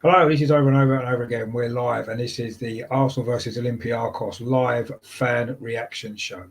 Hello, this is over and over and over again. We're live, and this is the Arsenal versus Olympiacos live fan reaction show.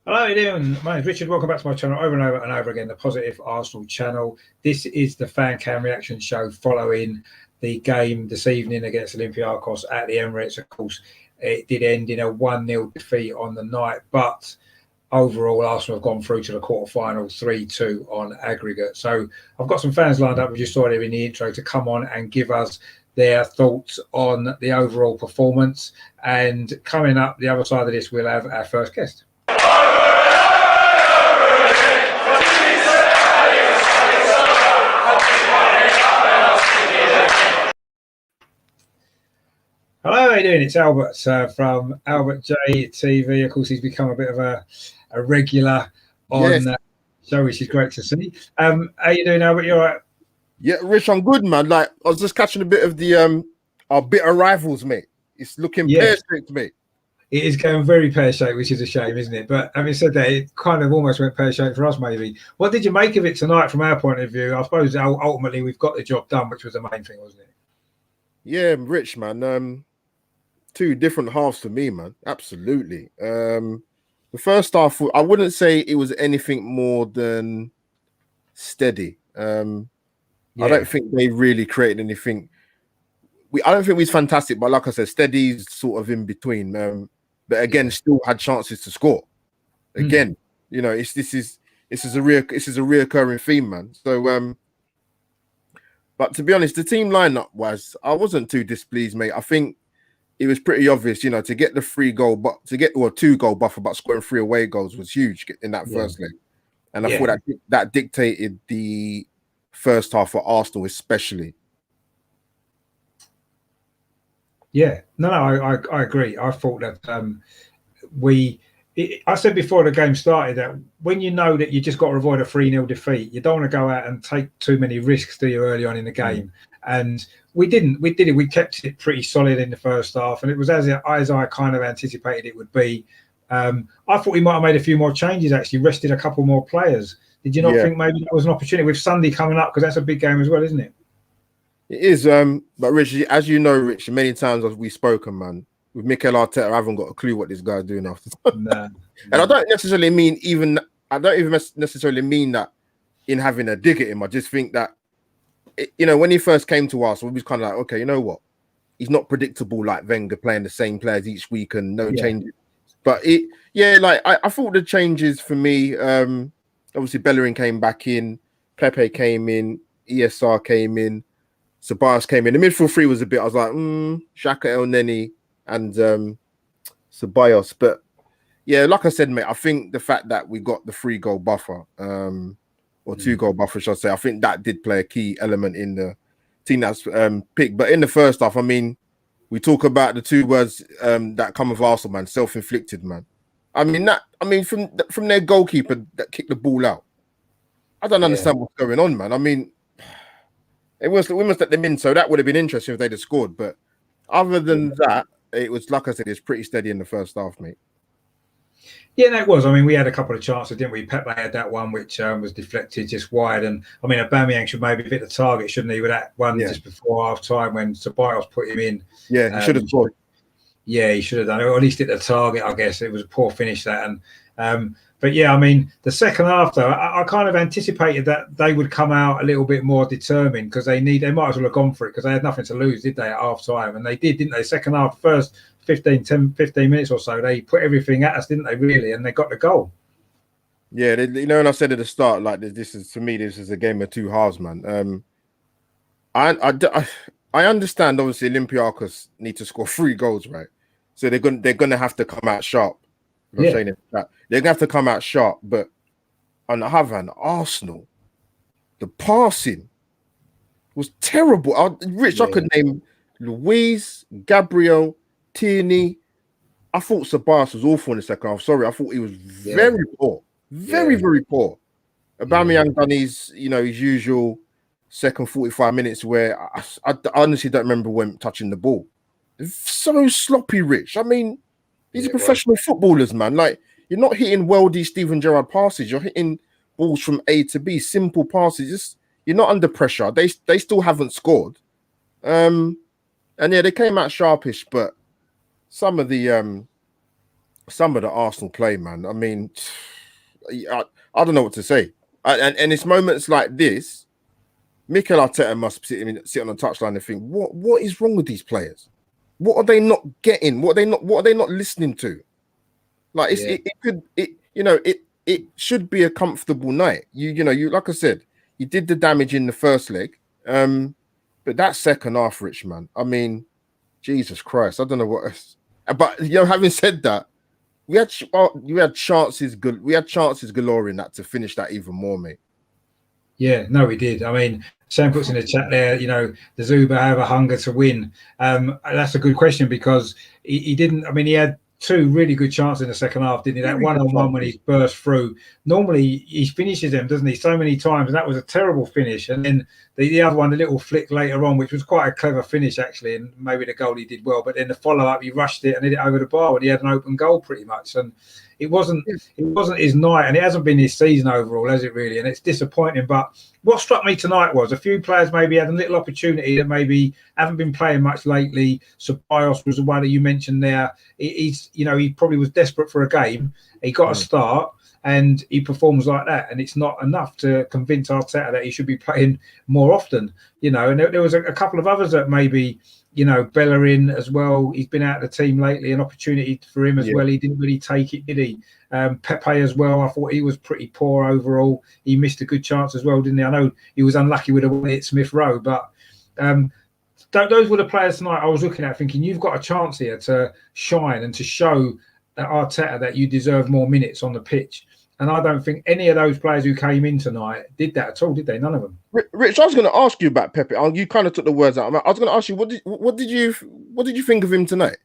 Hello, how you doing? My name's Richard. Welcome back to my channel over and over again, the Positive Arsenal channel. This is the fan cam reaction show following the game this evening against Olympiacos at the Emirates. Of course, it did end in a 1-0 defeat on the night, but overall, Arsenal have gone through to the quarter-final 3-2 on aggregate. So I've got some fans lined up, as you saw there in the intro, to come on and give us their thoughts on the overall performance. And coming up the other side of this, we'll have our first guest. Hello, how you doing? It's Albert from Albert J TV. Of course, he's become a bit of a regular on the show, which is great to see. How you doing, Albert? You all right? Yeah, Rich, I'm good, man. Like, I was just catching a bit of the our bitter rivals, mate. It's looking pear-shaped, mate. It is going very pear-shaped, which is a shame, isn't it? But having said that, it kind of almost went pear-shaped for us, maybe. What did you make of it tonight from our point of view? I suppose ultimately we've got the job done, which was the main thing, wasn't it? Yeah, Rich, man. Two different halves for me, man. Absolutely. The first half, I wouldn't say it was anything more than steady. I don't think they really created anything. I don't think we was fantastic, but like I said, steady's sort of in between. But again, still had chances to score. Again, you know, this is a reoccurring theme, man. So but to be honest, the team lineup was, I wasn't too displeased, mate. I think it was pretty obvious, you know, to get the 2-goal buffer, but scoring 3 away goals was huge in that first leg. And I thought that dictated the first half for Arsenal, especially. Yeah, no, I agree. I thought that I said before the game started that when you know that you just got to avoid a 3-0 defeat, you don't want to go out and take too many risks, do you, early on in the game? And we didn't. We did it. We kept it pretty solid in the first half, and it was as I kind of anticipated it would be. I thought we might have made a few more changes, actually, rested a couple more players. Did you not think maybe that was an opportunity with Sunday coming up? Because that's a big game as well, isn't it? It is. But Rich, as you know, Rich, many times as we've spoken, man, with Mikel Arteta, I haven't got a clue what this guy's doing after. And I don't necessarily mean necessarily mean that in having a dig at him. I just think that, you know, when he first came to us, we was kind of like, okay, you know what? He's not predictable like Wenger, playing the same players each week and no changes. But I thought the changes for me, obviously Bellerin came back in, Pepe came in, ESR came in, Ceballos came in. The midfield three was a bit, I was like, Xhaka, El Neni and Ceballos. But yeah, like I said, mate, I think the fact that we got the 3-goal buffer, or 2-goal buffer, should I say, I think that did play a key element in the team that's picked. But in the first half, I mean, we talk about the 2 words that come with Arsenal, man, self-inflicted, man. From their goalkeeper that kicked the ball out, I don't understand what's going on, man. I mean, we must let them in, so that would have been interesting if they'd have scored. But other than that, it was, like I said, it's pretty steady in the first half, mate. Yeah, no, it was. I mean, we had a couple of chances, didn't we? Pepe had that one which was deflected just wide, and I mean, Aubameyang should maybe hit the target, shouldn't he? With that one just before half time when Ceballos put him in. Yeah, he should have scored. Yeah, he should have done it, or at least hit the target. I guess it was a poor finish that, and but yeah, I mean, the second half though, I kind of anticipated that they would come out a little bit more determined because they might as well have gone for it because they had nothing to lose, did they, at half time? And they did, didn't they? Second half, first 15 minutes or so, they put everything at us, didn't they, really? And they got the goal. Yeah, you know, and I said at the start, like this is, to me, this is a game of two halves, man. I understand. Obviously, Olympiacos need to score 3 goals, right? So they're gonna have to come out sharp. If I'm saying it, that they're gonna have to come out sharp. But on the other hand, Arsenal, the passing was terrible. I could name Luis, Gabriel, Tierney. I thought Ceballos was awful in the second half. Sorry, I thought he was very poor, very poor. Aubameyang done his usual second 45 minutes where I honestly don't remember him touching the ball. So sloppy, Rich. I mean, these are professional footballers, man. Like, you're not hitting worldy Steven Gerrard passes. You're hitting balls from A to B, simple passes. You're not under pressure. They still haven't scored. And yeah, they came out sharpish, but some of the Arsenal play, man. I mean, I don't know what to say. And it's moments like this, Mikel Arteta must sit on the touchline and think, what is wrong with these players? What are they not getting? What are they not listening to? Like, it should be a comfortable night. You like I said, you did the damage in the first leg. But that second half, Rich, man, I mean, Jesus Christ, I don't know what else. But having said that, we had chances galore in that to finish that even more, mate. Yeah, no, we did. I mean, Sam puts in the chat there, the Zuba have a hunger to win. That's a good question because he didn't. I mean, he had 2 really good chances in the second half, didn't he? That one-on-one when he burst through. Normally, he finishes them, doesn't he, so many times, and that was a terrible finish. And then the other one, the little flick later on, which was quite a clever finish, actually, and maybe the goal he did well. But then the follow-up, he rushed it and hit it over the bar, and he had an open goal pretty much. And it wasn't his night, and it hasn't been his season overall, has it really? And it's disappointing. But what struck me tonight was a few players maybe had a little opportunity that maybe haven't been playing much lately. Ceballos was the one that you mentioned there. He probably was desperate for a game. He got a start, and he performs like that, and it's not enough to convince Arteta that he should be playing more often. And there was a couple of others that maybe. Bellerin as well. He's been out of the team lately. An opportunity for him as well. He didn't really take it, did he? Pepe as well. I thought he was pretty poor overall. He missed a good chance as well, didn't he? I know he was unlucky with a one at Smith Rowe, but those were the players tonight I was looking at thinking you've got a chance here to shine and to show Arteta that you deserve more minutes on the pitch. And I don't think any of those players who came in tonight did that at all, did they? None of them. Rich, I was going to ask you about Pepe. You kind of took the words out. I was going to ask you, what did you think of him tonight?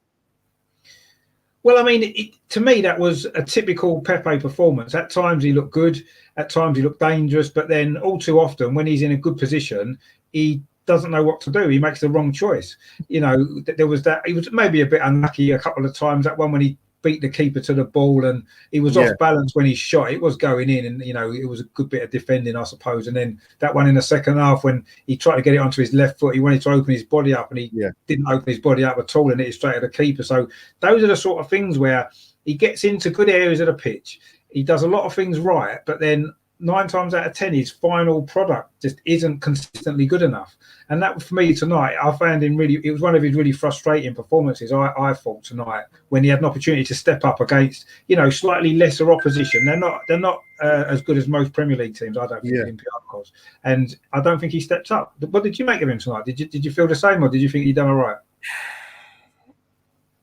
Well, I mean, to me, that was a typical Pepe performance. At times he looked good, at times he looked dangerous, but then all too often, when he's in a good position, he doesn't know what to do. He makes the wrong choice. There was that. He was maybe a bit unlucky a couple of times. That one when he beat the keeper to the ball and he was off balance when he shot. It was going in, and it was a good bit of defending, I suppose. And then that one in the second half when he tried to get it onto his left foot, he wanted to open his body up and he didn't open his body up at all and hit it straight at the keeper. So those are the sort of things where he gets into good areas of the pitch. He does a lot of things right, but then 9 times out of 10, his final product just isn't consistently good enough. And that, for me tonight, I found him it was one of his really frustrating performances, I thought, tonight, when he had an opportunity to step up against, slightly lesser opposition. They're not as good as most Premier League teams, I don't think, Olympiacos. And I don't think he stepped up. What did you make of him tonight? Did you feel the same, or did you think he done all right?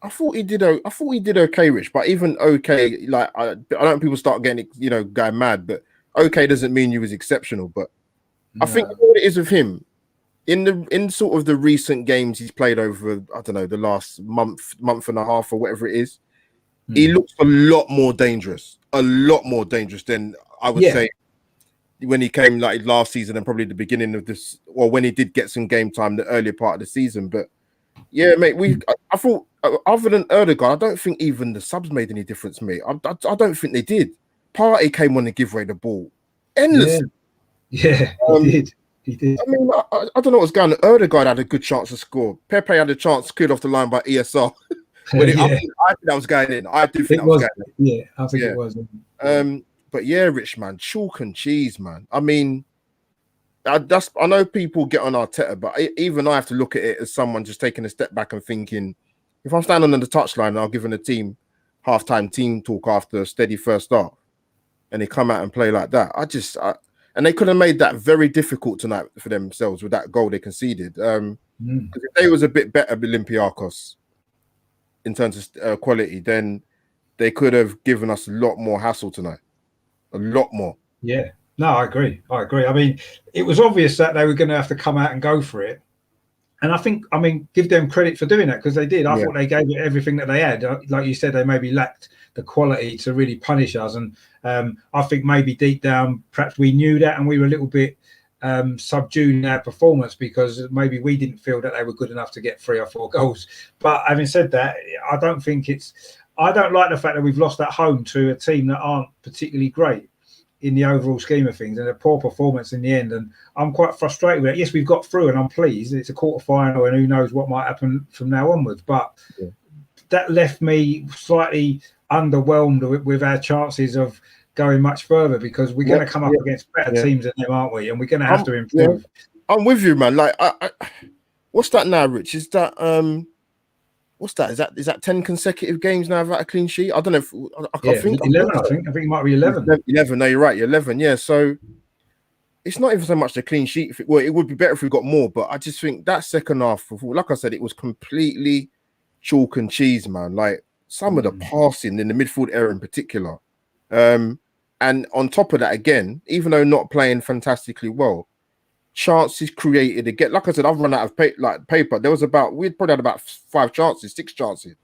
I thought he did okay, Rich, but even okay, like I don't people start getting, going mad, but okay doesn't mean you was exceptional. But I think what it is with him in sort of the recent games he's played over, I don't know, the last month and a half or whatever it is, he looks a lot more dangerous than I would say when he came like last season and probably the beginning of this, or when he did get some game time the earlier part of the season. But yeah, mate, I thought other than Erdegaard, I don't think even the subs made any difference, mate. I don't think they did. Partey came on to give away the ball endless. Yeah, he did. I mean, I don't know what's going on. Erdegaard had a good chance to score. Pepe had a chance cleared off the line by ESR. I think that was going in. I do think that was going in. Yeah, I think it was. But yeah, Rich, man, chalk and cheese, man. I mean, I know people get on Arteta, but even I have to look at it as someone just taking a step back and thinking, if I'm standing on the touchline and I'll give the team halftime team talk after a steady first start, and they come out and play like that. And they could have made that very difficult tonight for themselves with that goal they conceded. Because if they was a bit better, Olympiacos, in terms of quality, then they could have given us a lot more hassle tonight. A lot more. Yeah. No, I agree. I mean, it was obvious that they were going to have to come out and go for it. And I think, give them credit for doing that, because they did. I thought they gave it everything that they had. Like you said, they maybe lacked the quality to really punish us. And I think maybe deep down, perhaps we knew that, and we were a little bit subdued in our performance because maybe we didn't feel that they were good enough to get 3 or 4 goals. But having said that, I don't like the fact that we've lost at home to a team that aren't particularly great in the overall scheme of things, and a poor performance in the end. And I'm quite frustrated with it. Yes, we've got through, and I'm pleased. It's a quarter-final, and who knows what might happen from now onwards. But that left me slightly underwhelmed with our chances of going much further, because we're going to come up against better teams than them, aren't we? And we're going to have to improve. I'm with you, man. Like, what's that now, Rich? Is that what's that? Is that 10 consecutive games now without a clean sheet? I don't know. I think 11. I think it might be 11. 11. No, you're right. You're 11. Yeah. So it's not even so much the clean sheet. It would be better if we got more. But I just think that second half, like I said, it was completely chalk and cheese, man. Like some of the passing in the midfield area in particular. And on top of that, again, even though not playing fantastically well, chances created again. Like I said, I've run out of paper. We'd probably had about 6 chances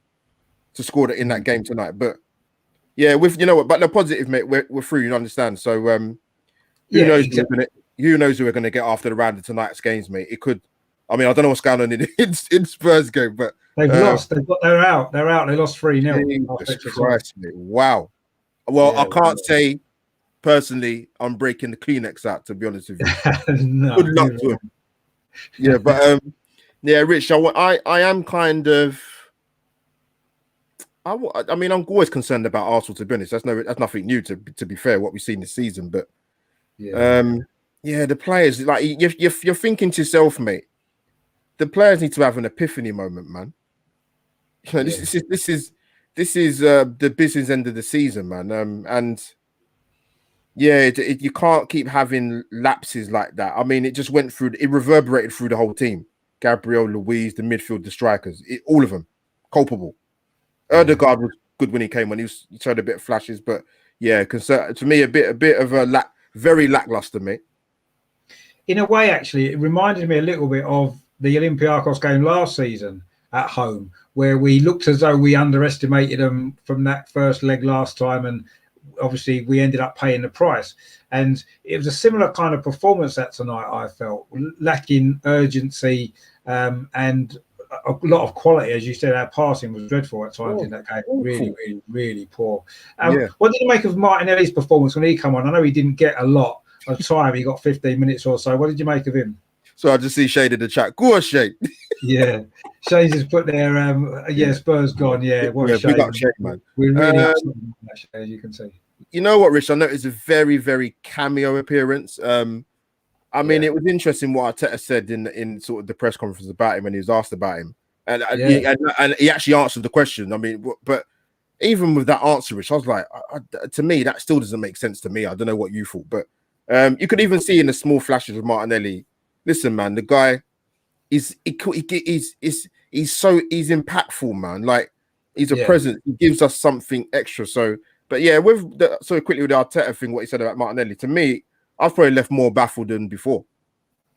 to score in that game tonight. But yeah, but the positive, mate, we're through. You understand? So who knows? Exactly. Who knows who we're going to get after the round of tonight's games, mate? It could. I mean, I don't know what's going on in Spurs game, but they've lost. They're out. They lost 3-0. Jesus Christ, mate. Wow. Well, I can't say. Personally, I'm breaking the Kleenex out, to be honest with you. No, good luck to him. Yeah, but Rich, I am kind of. I mean, I'm always concerned about Arsenal. To be honest, that's nothing new. To be fair, what we've seen this season, but the players, like you're thinking to yourself, mate. The players need to have an epiphany moment, man. You know, this is the business end of the season, man. And. Yeah, you can't keep having lapses like that. I mean, it just it reverberated through the whole team. Gabriel, Luiz, the midfield, the strikers, all of them, culpable. Ødegaard was good when he came on. He showed a bit of flashes, but yeah, to me, a bit of a very lackluster, mate. In a way, actually, it reminded me a little bit of the Olympiacos game last season at home, where we looked as though we underestimated them from that first leg last time, and obviously we ended up paying the price. And it was a similar kind of performance that tonight, I felt, lacking urgency and a lot of quality. As you said, our passing was dreadful at times in that game. Really, really, really poor. What did you make of Martinelli's performance when he came on? I know he didn't get a lot of time. He got 15 minutes or so. What did you make of him? So I just see Shade in the chat. Go on, Shade. Yeah. Shane's just put there, Spurs gone. Yeah, what a shame. Big up Shade, man. We're really upset with that, Shade, as you can see. You know what, Rich? I know it's a very, very cameo appearance. I mean, it was interesting what Arteta said in sort of the press conference about him when he was asked about him. And he actually answered the question. I mean, but even with that answer, Rich, I was like, to me, that still doesn't make sense to me. I don't know what you thought, but you could even see in the small flashes of Martinelli. Listen, man, the guy he's impactful, man. Like he's a presence. He gives us something extra. So, but yeah, so quickly with the Arteta thing, what he said about Martinelli, to me, I've probably left more baffled than before,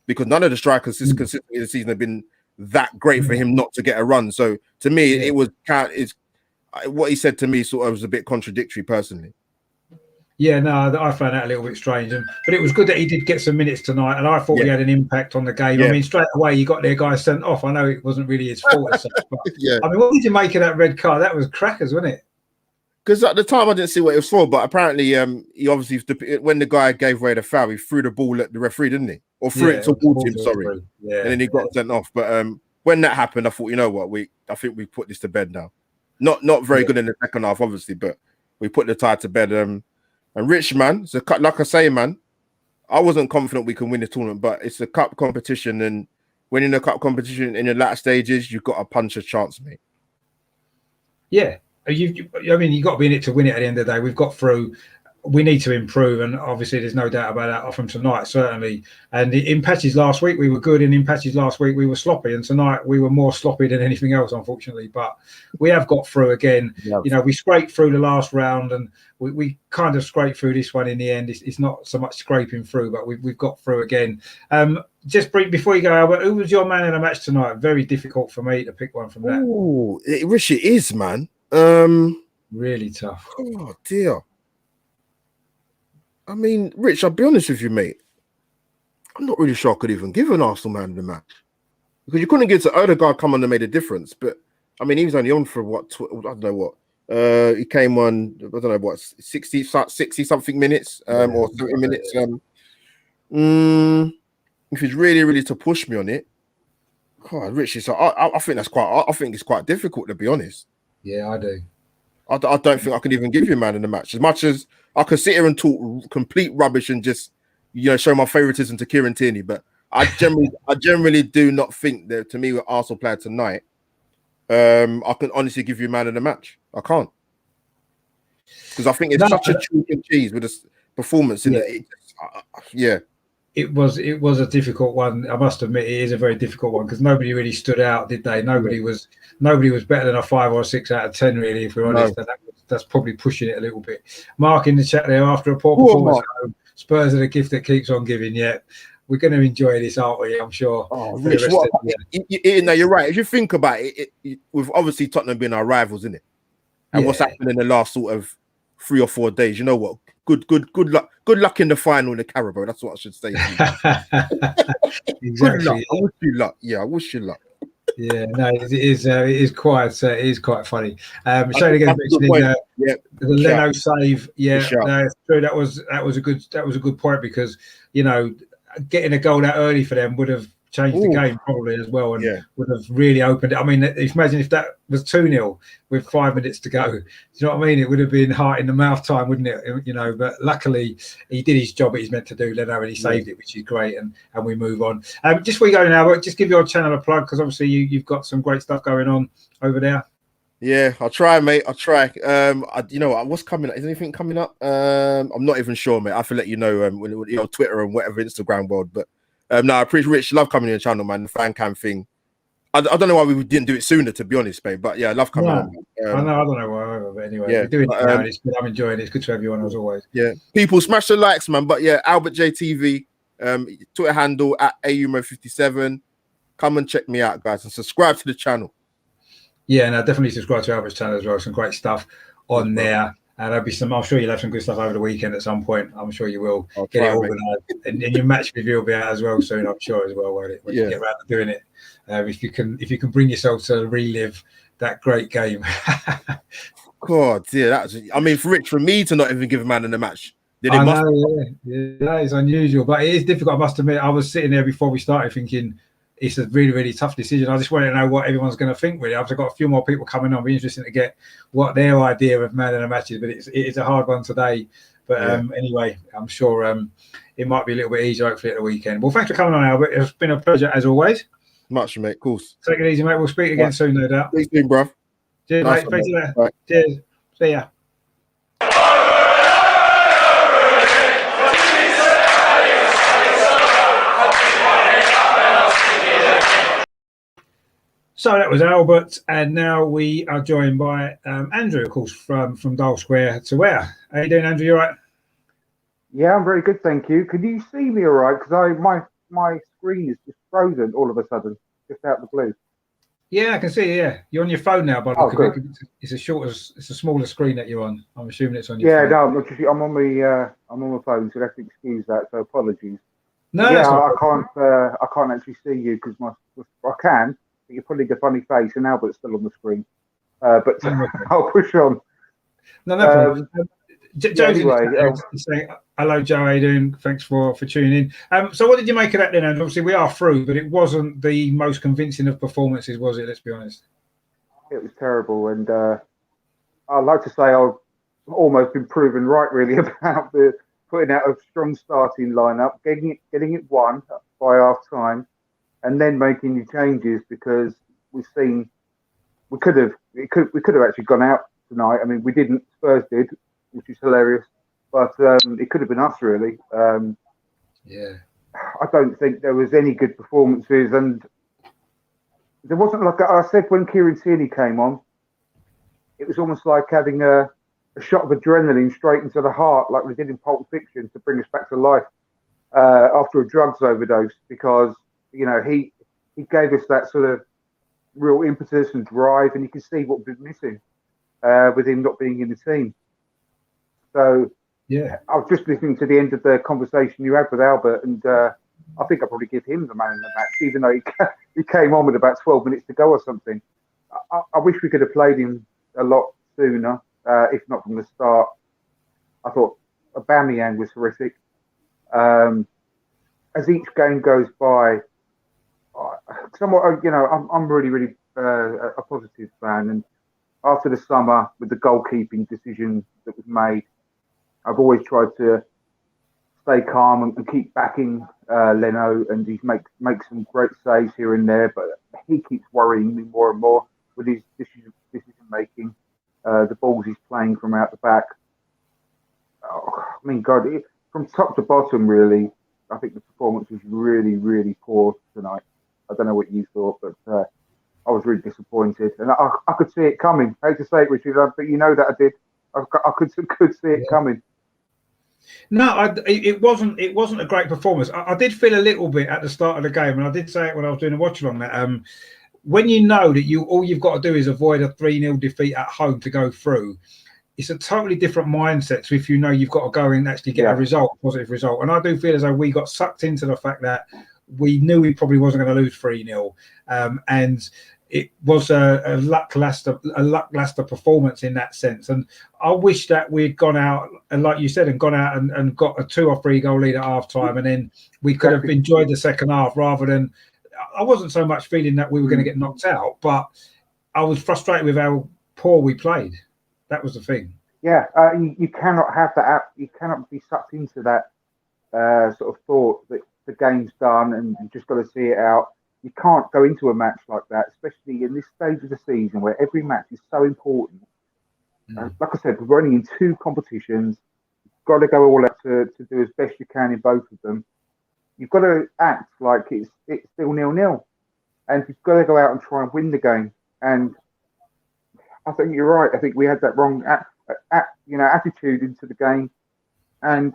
because none of the strikers consistently this season have been that great for him not to get a run. So to me, it was what he said to me sort of was a bit contradictory, personally. Yeah, no, I found that a little bit strange, but it was good that he did get some minutes tonight, and I thought he had an impact on the game. I mean, straight away you got their guy sent off. I know it wasn't really his fault, but I mean, what did you make of that red card? That was crackers, wasn't it? Because at the time I didn't see what it was for, but apparently he obviously, when the guy gave away the foul, he threw the ball at the referee, didn't he? Or threw it towards him, sorry. Yeah, and then he got sent off. But when that happened, I thought, you know what, I think we put this to bed now. Not very good in the second half, obviously, but we put the tie to bed. And Rich, man, so like I say, man, I wasn't confident we can win the tournament, but it's a cup competition, and winning a cup competition in the latter stages, you've got a punch of chance, mate. Yeah. I mean, you've got to be in it to win it at the end of the day. We've got through. we need to improve, and obviously there's no doubt about that from tonight, certainly. And in patches last week we were good, and in patches last week we were sloppy, and tonight we were more sloppy than anything else, unfortunately. But we have got through again. Yeah. You know, we scraped through the last round, and we kind of scraped through this one in the end. It's not so much scraping through, but we've got through again. Just brief before you go, Albert, who was your man in the match tonight? Very difficult for me to pick one from that. Oh, it really is, man. Really tough. Oh dear. I mean, Rich, I'll be honest with you, mate. I'm not really sure I could even give an Arsenal man in the match, because you couldn't get to Odegaard come on and made a difference. But I mean, he was only on for what? I don't know what. He came on. I don't know what, 60 something minutes, or 30 minutes. If he's really to push me on it, God, Rich, so I think that's quite. I think it's quite difficult, to be honest. Yeah, I do. I don't think I can even give you a man in the match, as much as I could sit here and talk complete rubbish and just, you know, show my favoritism to Kieran Tierney. But I generally do not think that, to me, with Arsenal player tonight, I can honestly give you a man in the match. I can't, because I think it's such a chalk and cheese with this performance in it. Yeah. It was a difficult one. I must admit, it is a very difficult one, because nobody really stood out, did they? Nobody was better than a 5 or 6 out of 10, really, if we're honest. No. That's probably pushing it a little bit. Mark in the chat there, after a poor performance at home, Spurs are the gift that keeps on giving. Yeah, we're going to enjoy this, aren't we? I'm sure. Oh, Rich, no, you're right. If you think about it, with obviously Tottenham being our rivals, isn't it? And what's happened in the last sort of 3 or 4 days, you know what? Good luck. Good luck in the final in the Carabao. That's what I should say. Exactly. Good luck. I wish you luck. Yeah, I wish you luck. Yeah, no, it is quite funny. Shane again mentioning the Leno save. Yeah, no, it's true. That was a good point, because, you know, getting a goal that early for them would have changed the game probably as well, and would have really opened it. I mean, imagine if that was 2-0 with 5 minutes to go. Do you know what I mean? It would have been heart in the mouth time, wouldn't it? You know, but luckily he did his job that he's meant to do, Leno, and he saved it, which is great, and we move on. Just before you go now, just give your channel a plug, because obviously you've got some great stuff going on over there. Yeah, I'll try, mate. I'll try. You know what's coming up? Is anything coming up? I'm not even sure, mate. I have to let you know when you know, Twitter and whatever, Instagram world. But no, I appreciate Rich. Love coming on the channel, man. The fan cam thing. I don't know why we didn't do it sooner, to be honest, mate. But yeah, I love coming on. I don't know why, but anyway, we're doing it now, and it's good. I'm enjoying it. It's good to have you on, as always. Yeah, people smash the likes, man. But yeah, Albert JTV, Twitter handle at AUMO57. Come and check me out, guys, and subscribe to the channel. Yeah, and definitely subscribe to Albert's channel as well. Some great stuff on there. And there'll be some. I'm sure you'll have some good stuff over the weekend at some point. I'm sure you will. Get it organised, and your match review will be out as well soon. I'm sure as well, won't it? When you get around to doing it, if you can bring yourself to relive that great game. God, yeah, I mean, for me to not even give a man in the match. I know, that is unusual, but it is difficult. I must admit, I was sitting there before we started thinking, it's a really, really tough decision. I just want to know what everyone's going to think, really. I've got a few more people coming on. It'll be interesting to get what their idea of man in the match is, but it is a hard one today. But anyway, I'm sure it might be a little bit easier, hopefully, at the weekend. Well, thanks for coming on, Albert. It's been a pleasure, as always. Much, mate. Of course. Take it easy, mate. We'll speak again soon, no doubt. Speak soon, bruv. Cheers, mate. Thank you. Cheers. See ya. So that was Albert, and now we are joined by Andrew, of course, from Dial Square to Where. How you doing, Andrew? You all right? Yeah, I'm very good, thank you. Can you see me all right? Because my screen is just frozen all of a sudden, just out of the blue. Yeah, I can see you. Yeah, you're on your phone now, but it's a smaller screen that you're on. I'm assuming it's on your phone. No, I'm on my phone, so you have to excuse that. So apologies. No, I can't actually see you because I can. But you're putting a funny face, and Albert's still on the screen. But I'll push on. No problem. Joe's saying, hello, Joe. How you doing? Thanks for tuning in. So what did you make of that then? And obviously we are through, but it wasn't the most convincing of performances, was it? Let's be honest. It was terrible, and I'd like to say I've almost been proven right, really, about the putting out a strong starting lineup, getting it won by half time, and then making the changes, because we've seen we could have actually gone out tonight. I mean, we didn't. Spurs did, which is hilarious. but it could have been us really. Yeah. I don't think there was any good performances, and there wasn't, like I said when Kieran Tierney came on, it was almost like having a shot of adrenaline straight into the heart, like we did in Pulp Fiction, to bring us back to life after a drugs overdose, because he gave us that sort of real impetus and drive, and you can see what we've been missing with him not being in the team. So yeah, I was just listening to the end of the conversation you had with Albert, and I think I'll probably give him the man of the match, even though he came on with about 12 minutes to go or something. I wish we could have played him a lot sooner, if not from the start. I thought Aubameyang was horrific. As each game goes by, somewhat, I'm really, really a positive fan. And after the summer, with the goalkeeping decision that was made, I've always tried to stay calm and keep backing Leno, and he makes some great saves here and there, but he keeps worrying me more and more with his decision making. The balls he's playing from out the back. I mean, God, from top to bottom, really, I think the performance was really, really poor tonight. I don't know what you thought, but I was really disappointed, and I could see it coming. I hate to say it, Richard, but you know that I did. I could see it coming. No, it wasn't a great performance. I did feel a little bit at the start of the game, and I did say it when I was doing a watch along, that when you know that all you've got to do is avoid a 3-0 defeat at home to go through, it's a totally different mindset to if you know you've got to go and actually get a positive result. And I do feel as though we got sucked into the fact that we knew we probably wasn't going to lose 3-0, and it was a lackluster performance in that sense. And I wish that we'd gone out, and like you said, and gone out and got a 2 or 3 goal lead at half time, and then we could have enjoyed the second half rather than. I wasn't so much feeling that we were going to get knocked out, but I was frustrated with how poor we played. That was the thing. Yeah, you cannot have that. You cannot be sucked into that sort of thought that the game's done and you just got to see it out. You can't go into a match like that, especially in this stage of the season where every match is so important. Like I said, we're running in 2 competitions. You've got to go all out to do as best you can in both of them. You've got to act like it's still 0-0, and you've got to go out and try and win the game. And I think you're right. I think we had that wrong attitude into the game, and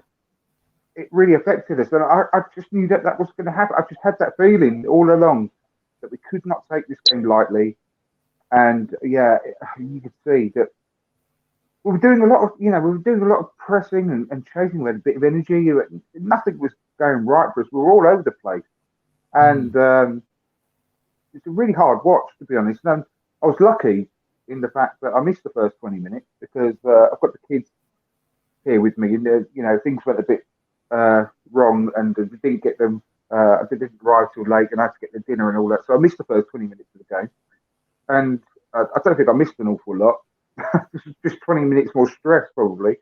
it really affected us. And I just knew that was going to happen. I just had that feeling all along that we could not take this game lightly. And you could see that we were doing a lot of pressing and chasing with a bit of energy. Nothing was going right for us. We were all over the place, and it's a really hard watch, to be honest. And I was lucky in the fact that I missed the first 20 minutes because I've got the kids here with me, and things went a bit wrong, and we didn't get them. I didn't arrive till late, and I had to get the dinner and all that. So I missed the first 20 minutes of the game, and I don't think I missed an awful lot. Just 20 minutes more stress, probably.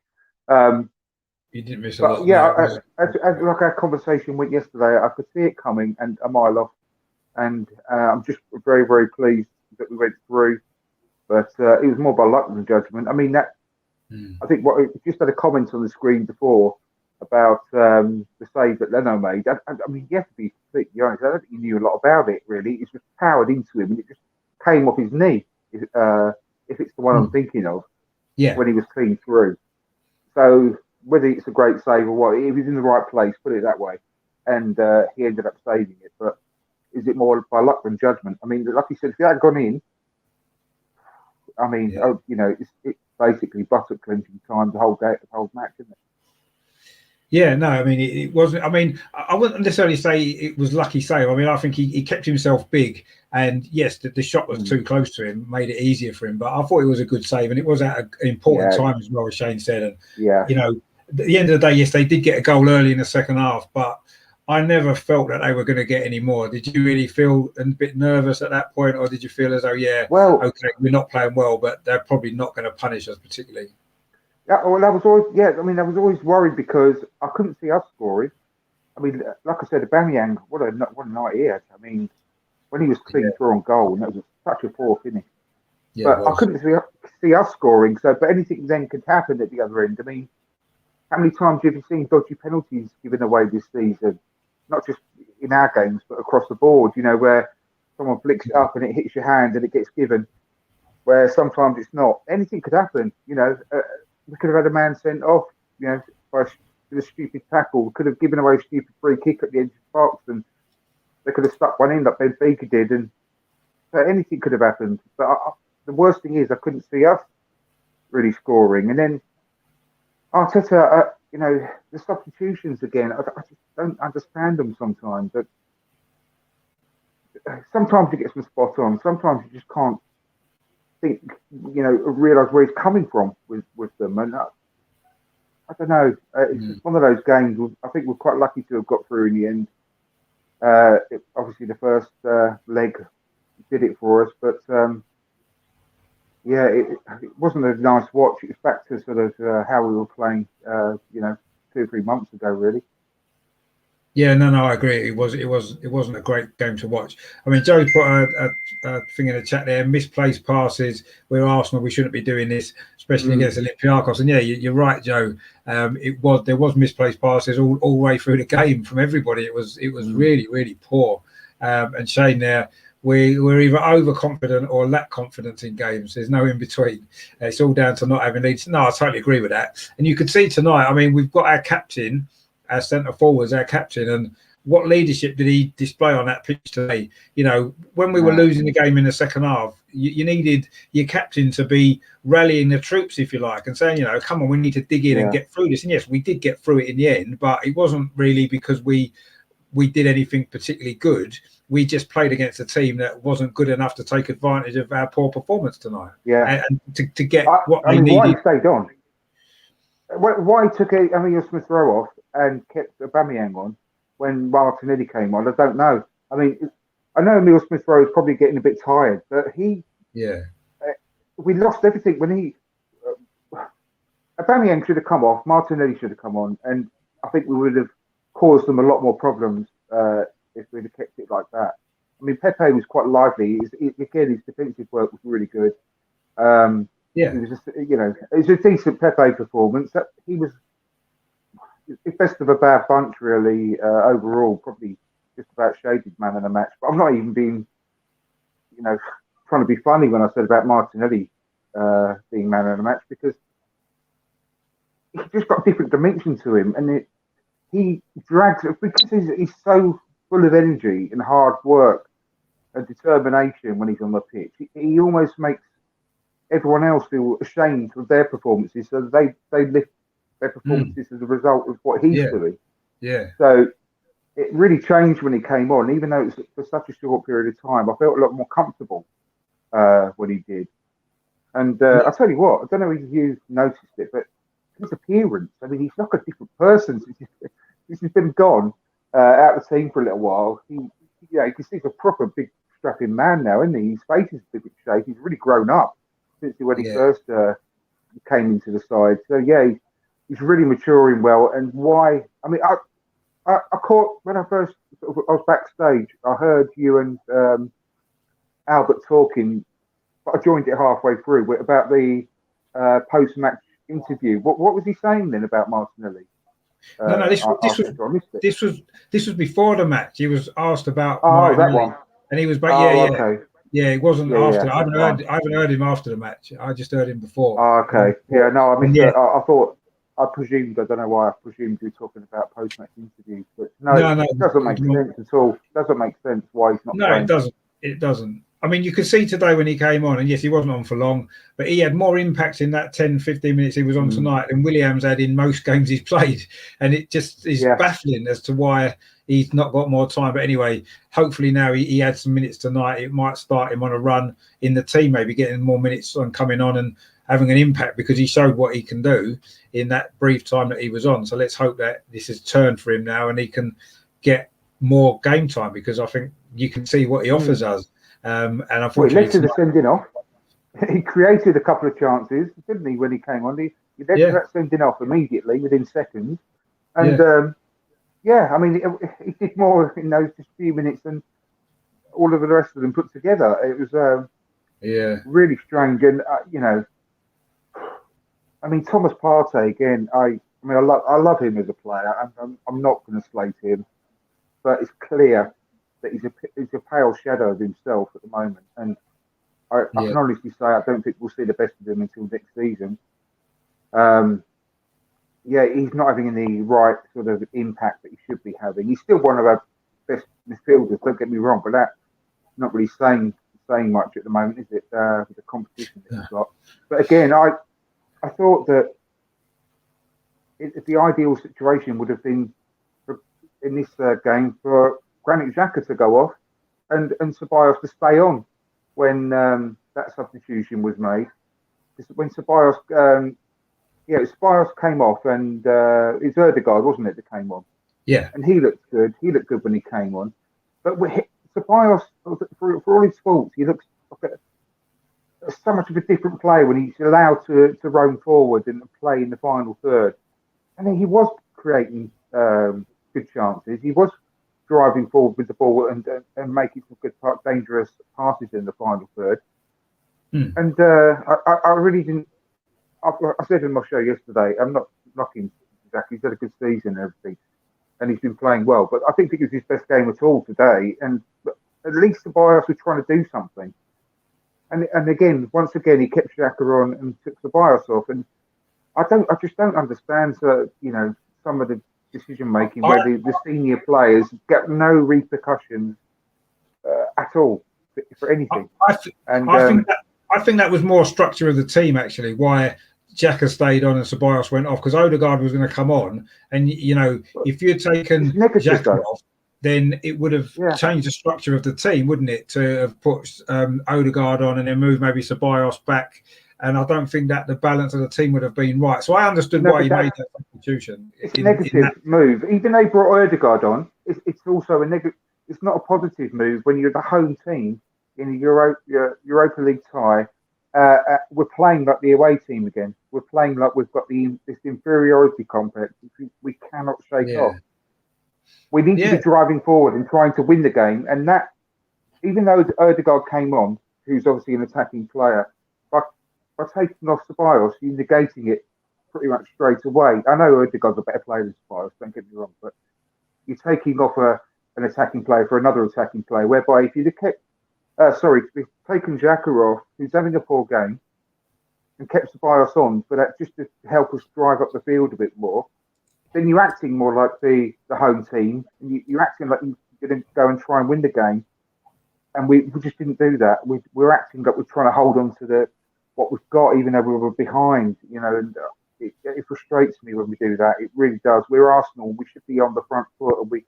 You didn't miss a lot. Yeah, as like our conversation went yesterday, I could see it coming and a mile off, and I'm just very, very pleased that we went through. But it was more by luck than judgment. I mean, I think what just had a comment on the screen before about the save that Leno made. I mean, you have to be completely honest. I don't think he knew a lot about it, really. It's just powered into him, and it just came off his knee. If it's the one I'm thinking of, when he was clean through. So whether it's a great save or what, he was in the right place, put it that way, and he ended up saving it. But is it more by luck than judgment? I mean, like you said, if he had gone in, I mean, it's basically buttock clenching time the whole match, isn't it? Yeah, no, I mean, it wasn't. I mean, I wouldn't necessarily say it was lucky save. I mean, I think he kept himself big, and yes, the shot was too close to him, made it easier for him. But I thought it was a good save, and it was at an important time as well, as Shane said. And at the end of the day, yes, they did get a goal early in the second half, but I never felt that they were going to get any more. Did you really feel a bit nervous at that point, or did you feel as though, okay, we're not playing well, but they're probably not going to punish us particularly? Yeah, well, I was always worried because I couldn't see us scoring. I mean, like I said, Aubameyang, what a night he had. I mean, when he was clean through on goal, and that was such a poor finish. Yeah, but I couldn't see us scoring. So, but anything then could happen at the other end. I mean, how many times have you seen dodgy penalties given away this season? Not just in our games, but across the board. Where someone flicks it up and it hits your hand and it gets given. Where sometimes it's not. Anything could happen. We could have had a man sent off. By a stupid tackle. We could have given away a stupid free kick at the edge of the box, and they could have stuck one in like Benfica did. And so anything could have happened. But the worst thing is I couldn't see us really scoring. And then Arteta, the substitutions again, I just don't understand them sometimes. But sometimes you get some spot on. Sometimes you just can't think, realise where he's coming from with them. And I don't know. It's just one of those games. I think we're quite lucky to have got through in the end. Obviously, the first leg did it for us, but it wasn't a nice watch. It was back to sort of how we were playing, 2 or 3 months ago, really. Yeah, no, I agree. It wasn't a great game to watch. I mean, Joe put a thing in the chat there: misplaced passes. We're Arsenal. We shouldn't be doing this, especially against Olympiacos. And yeah, you're right, Joe. There was misplaced passes all the way through the game from everybody. It was really, really poor. And Shane there, we're either overconfident or lack confidence in games. There's no in between. It's all down to not having leads. No, I totally agree with that. And you could see tonight. I mean, we've got our captain. Our centre forwards, our captain, and what leadership did he display on that pitch today? When we were losing the game in the second half, you needed your captain to be rallying the troops, if you like, and saying, come on, we need to dig in and get through this. And yes, we did get through it in the end, but it wasn't really because we did anything particularly good. We just played against a team that wasn't good enough to take advantage of our poor performance tonight. Yeah, and to get what they needed. Why he stayed on? Why he took Emil Smith-Rowe off and kept Aubameyang on when Martinelli came on? I don't know. I mean, I know Emil Smith-Rowe is probably getting a bit tired, but we lost everything when Aubameyang should have come off, Martinelli should have come on, and I think we would have caused them a lot more problems if we'd have kept it like that. I mean, Pepe was quite lively. Again, his defensive work was really good. It was just, it was a decent Pepe performance. He was the best of a bad bunch, really, overall. Probably just about shaded man of the match. But I'm not even being, trying to be funny when I said about Martinelli being man of the match, because he's just got a different dimension to him. And he drags, because he's so full of energy and hard work and determination when he's on the pitch. He almost makes everyone else feel ashamed of their performances, so they lift their performances as a result of what he's doing. Yeah. So it really changed when he came on, even though it was for such a short period of time. I felt a lot more comfortable when he did. And I'll tell you what, I don't know if you noticed it, but his appearance, I mean, he's like a different person since he's been gone out of the team for a little while. You can see he's a proper big strapping man now, isn't he? His face is a bit shape. He's really grown up since when he first came into the side. So yeah, he's really maturing well. And why? I mean, I caught when I was backstage. I heard you and Albert talking, but I joined it halfway through about the post-match interview. What was he saying then about Martinelli? This was before the match. He was asked about that one, and he was okay. Yeah, it wasn't after. I haven't heard him after the match. I just heard him before. Oh, okay. Yeah, no, I missed it. I presumed, I don't know why I presumed you were talking about post-match interviews, but no, it doesn't make sense at all. It doesn't make sense why he's not playing. It doesn't. I mean, you could see today when he came on, and yes, he wasn't on for long, but he had more impact in that 10, 15 minutes he was on tonight than Williams had in most games he's played. And it just is baffling as to why he's not got more time. But anyway, hopefully now he had some minutes tonight. It might start him on a run in the team, maybe getting more minutes on coming on and having an impact, because he showed what he can do in that brief time that he was on. So let's hope that this has turned for him now and he can get more game time, because I think you can see what he offers us. And unfortunately, he led to the sending off. He created a couple of chances, didn't he, when he came on? He led to that sending off immediately within seconds. And I mean, he did more in those just few minutes than all of the rest of them put together. It was really strange. And I mean, Thomas Partey again. I mean, I love him as a player. I'm not going to slate him, but it's clear that he's a pale shadow of himself at the moment. And I can honestly say I don't think we'll see the best of him until next season. He's not having the right sort of impact that he should be having. He's still one of our best midfielders, don't get me wrong, but that's not really saying much at the moment, is it? With the competition that he's got. But again, I thought that the ideal situation would have been in this game for Granit Xhaka to go off and Ceballos to stay on when that substitution was made. When Ceballos, Ceballos came off, and it's Ødegaard, wasn't it, that came on? Yeah. And he looked good. He looked good when he came on. But Ceballos, for all his faults, he looks like so much of a different player when he's allowed to roam forward and play in the final third. I mean, he was creating good chances. He was driving forward with the ball and making some good, dangerous passes in the final third. And I really didn't. I said in my show yesterday, I'm not knocking exactly. He's had a good season and everything, and he's been playing well. But I think it was his best game at all today. And at least the Ceballos was trying to do something. And again, once again, he kept Xhaka on and took the Ceballos off. And I just don't understand. Some of the decision making where the senior players get no repercussions at all for anything. I think that was more structure of the team, actually, why Xhaka stayed on and Ceballos went off, because Ødegaard was going to come on. And, if you had taken Xhaka off, then it would have changed the structure of the team, wouldn't it, to have put Ødegaard on and then move maybe Ceballos back. And I don't think that the balance of the team would have been right. So I understood why he made that substitution. It's a negative move. Even though he brought Ødegaard on, it's also a negative. It's not a positive move when you're the home team in the Europa League tie. We're playing like the away team again. We're playing like we've got this inferiority complex which we cannot shake off. We need to be driving forward and trying to win the game. And that, even though Ødegaard came on, who's obviously an attacking player, by taking off Ceballos, you're negating it pretty much straight away. I know Ødegaard's a better player than Ceballos, don't get me wrong, but you're taking off an attacking player for another attacking player, whereby if you'd have kept, taken Xhaka off, who's having a poor game, and kept Ceballos on, but that just to help us drive up the field a bit more, then you're acting more like the home team, and you're acting like you're going to go and try and win the game, and we just didn't do that. We're acting like we're trying to hold on to what we've got, even though we were behind, and it frustrates me when we do that. It really does. We're Arsenal. We should be on the front foot, and we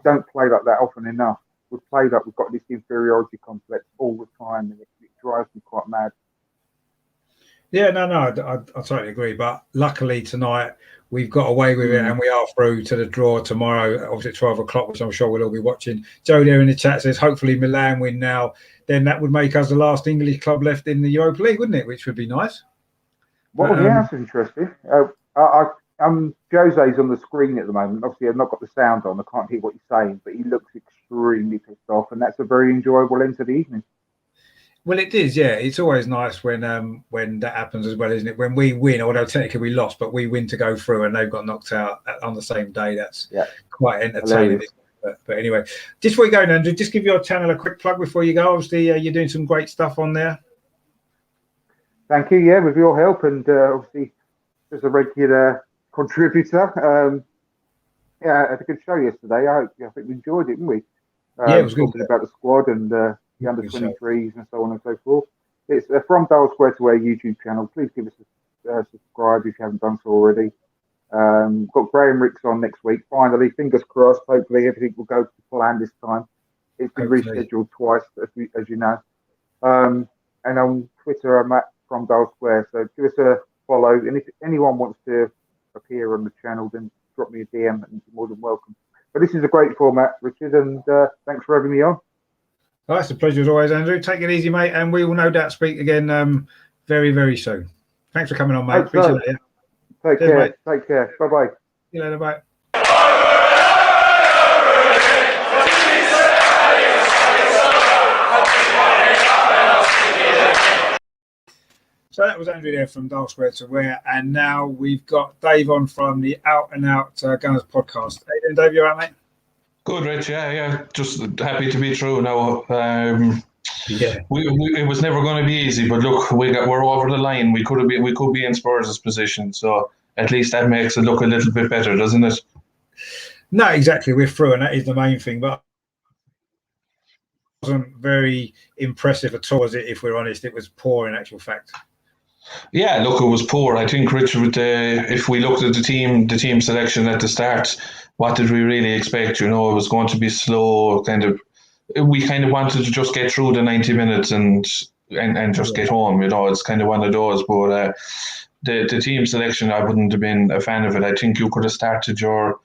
don't play like that often enough. We play like we've got this inferiority complex all the time, and it drives me quite mad. Yeah, no, I totally agree. But luckily tonight we've got away with it, and we are through to the draw tomorrow, obviously at 12 o'clock, which I'm sure we'll all be watching. Joe there in the chat says, hopefully Milan win now. Then that would make us the last English club left in the Europa League, wouldn't it? Which would be nice. Well, that's interesting. Jose's on the screen at the moment. Obviously, I've not got the sound on. I can't hear what he's saying, but he looks extremely pissed off, and that's a very enjoyable end to the evening. Well, it is, yeah. It's always nice when that happens as well, isn't it? When we win, although technically we lost, but we win to go through, and they've got knocked out on the same day. That's quite entertaining. But anyway, just before you go, Andrew, just give your channel a quick plug before you go. Obviously, you're doing some great stuff on there. Thank you. Yeah, with your help, and obviously as a regular contributor. I had a good show yesterday. I think we enjoyed it, didn't we? It was good. Talking about the squad and the under-23s and so on and so forth. It's From Dial Square to Where YouTube channel. Please give us a subscribe if you haven't done so already. Got Graham Ricks on next week. Finally, fingers crossed. Hopefully everything will go to plan this time. It's been rescheduled twice, as you know. And on Twitter, I'm at From Dial Square. So give us a follow. And if anyone wants to appear on the channel, then drop me a DM and you're more than welcome. But this is a great format, Richard, and thanks for having me on. Well, it's a pleasure as always, Andrew. Take it easy, mate, and we will no doubt speak again very, very soon. Thanks for coming on, mate. Appreciate it. Take care. Mate. Take care. Bye-bye. See you later, bye. So that was Andrew there from Dark Square to Where, and now we've got Dave on from the Out and Out Gunners podcast. How you doing, Dave? You all right, mate? Good, Rich. Yeah. Just happy to be through now. It was never going to be easy, but look, we're over the line. We could be in Spurs' position, so at least that makes it look a little bit better, doesn't it? No, exactly. We're through, and that is the main thing. But it wasn't very impressive at all, was it? If we're honest, it was poor in actual fact. Yeah, look, it was poor. I think, Richard, if we looked at the team selection at the start, what did we really expect? It was going to be slow, we kind of wanted to just get through the 90 minutes and just get home. It's kind of one of those. But the team selection, I wouldn't have been a fan of it. I think you could have started your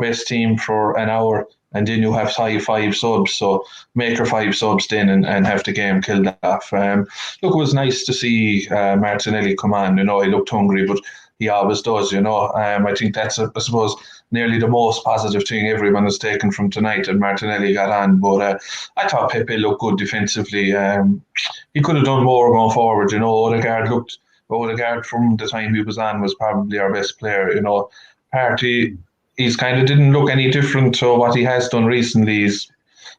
best team for an hour, and then you have five subs. So make your 5 subs then and have the game killed off. Look, it was nice to see Martinelli come on. He looked hungry, but he always does. I think that's, I suppose, nearly the most positive thing everyone has taken from tonight, and Martinelli got on. But I thought Pepe looked good defensively. He could have done more going forward. Odegaard from the time he was on was probably our best player. Partey, he's kind of didn't look any different to what he has done recently.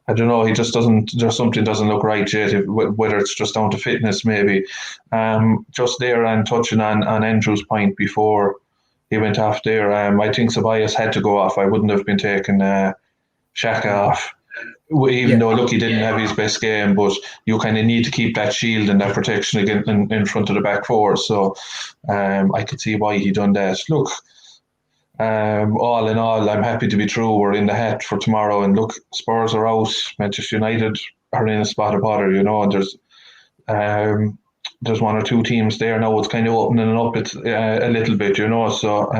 I don't know, he just doesn't, there's something doesn't look right yet, whether it's just down to fitness maybe. Just there and touching on Andrew's point before he went off there, I think Ceballos had to go off. I wouldn't have been taking Xhaka off, even though, look, he didn't have his best game, but you kind of need to keep that shield and that protection again in front of the back four. So I could see why he done that. Look, all in all, I'm happy to be through. We're in the hat for tomorrow, and look, Spurs are out. Manchester United are in a spot of bother. There's one or two teams there now. It's kind of opening up a little bit. So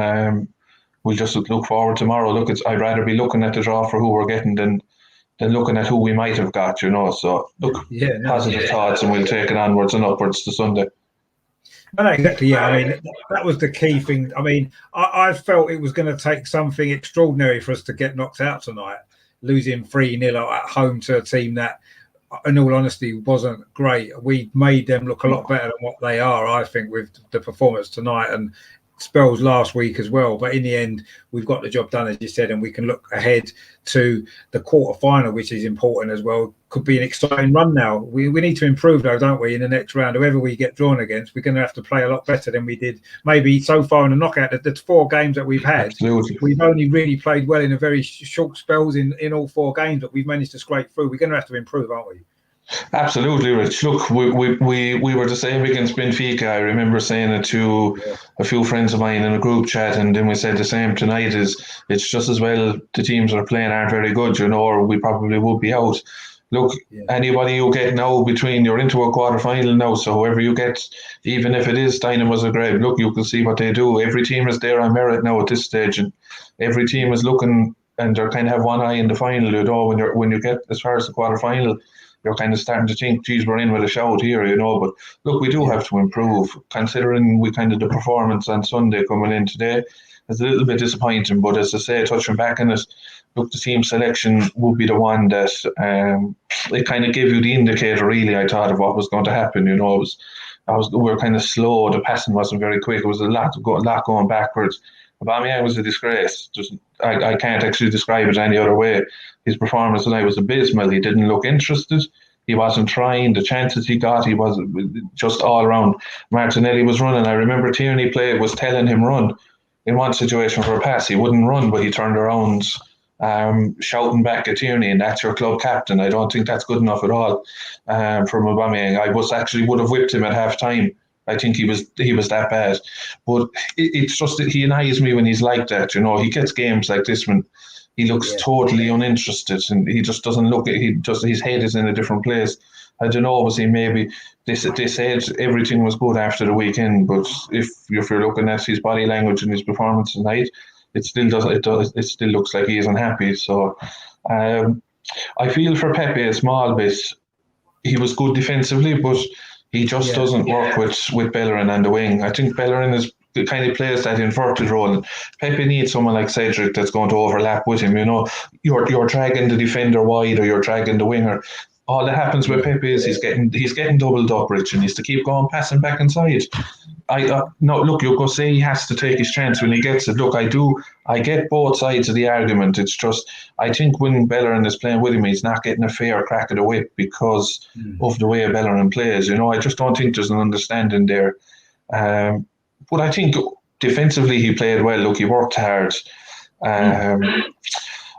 we'll just look forward tomorrow. Look, I'd rather be looking at the draw for who we're getting than looking at who we might have got. So look, positive thoughts, and we'll take it onwards and upwards to Sunday. No, exactly. Yeah, I mean, that was the key thing. I mean, I felt it was going to take something extraordinary for us to get knocked out tonight, losing 3-0 at home to a team that, in all honesty, wasn't great. We made them look a lot better than what they are, I think, with the performance tonight and spells last week as well. But in the end, we've got the job done, as you said, and we can look ahead to the quarter-final, which is important as well. Could be an exciting run now. We need to improve, though, don't we, in the next round? Whoever we get drawn against, we're going to have to play a lot better than we did maybe so far in the knockout. The 4 games that we've had, we've only really played well in a very short spells in all 4 games, but we've managed to scrape through. We're going to have to improve, aren't we? Absolutely, Rich. Look, we were the same against Benfica. I remember saying it to a few friends of mine in a group chat, and then we said the same tonight. It's just as well the teams that are playing aren't very good, or we probably would be out. Look, anybody you get now you're into a quarter-final now, so whoever you get, even if it is Dynamo Zagreb, look, you can see what they do. Every team is there on merit now at this stage, and every team is looking, and they kind of have one eye in the final. When you get as far as the quarter-final, you're kind of starting to think, geez, we're in with a shout here, But look, we do have to improve, considering the performance on Sunday coming in today is a little bit disappointing. But as I say, touching back on it, look, the team selection would be the one that it kind of gave you the indicator, really, I thought, of what was going to happen. We were kind of slow. The passing wasn't very quick. It was a lot going backwards. Aubameyang was a disgrace. I can't actually describe it any other way. His performance tonight was abysmal. He didn't look interested. He wasn't trying. The chances he got, he was just all around. Martinelli was running. I remember Tierney was telling him run in one situation for a pass. He wouldn't run, but he turned around shouting back at Tierney, and that's your club captain. I don't think that's good enough at all from Aubameyang. I would have whipped him at half time. I think he was that bad. But it's just that he annoys me when he's like that. He gets games like this when he looks totally uninterested, and he just doesn't look. His head is in a different place. I don't know. Obviously, maybe they said everything was good after the weekend, but if you're looking at his body language and his performance tonight, it still looks like he isn't happy. So I feel for Pepe a small bit. He was good defensively, but he just doesn't work with Bellerin on the wing. I think Bellerin is the kind of plays that inverted role. And Pepe needs someone like Cedric that's going to overlap with him. You're dragging the defender wide, or you're dragging the winger. all that happens with Pepe is he's getting doubled up, Rich, and he's to keep going, passing back inside. No, look, you go say he has to take his chance when he gets it. Look, I get both sides of the argument. It's just, I think when Bellerin is playing with him, he's not getting a fair crack of the whip because of the way Bellerin plays. I just don't think there's an understanding there. But I think defensively he played well. Look, he worked hard.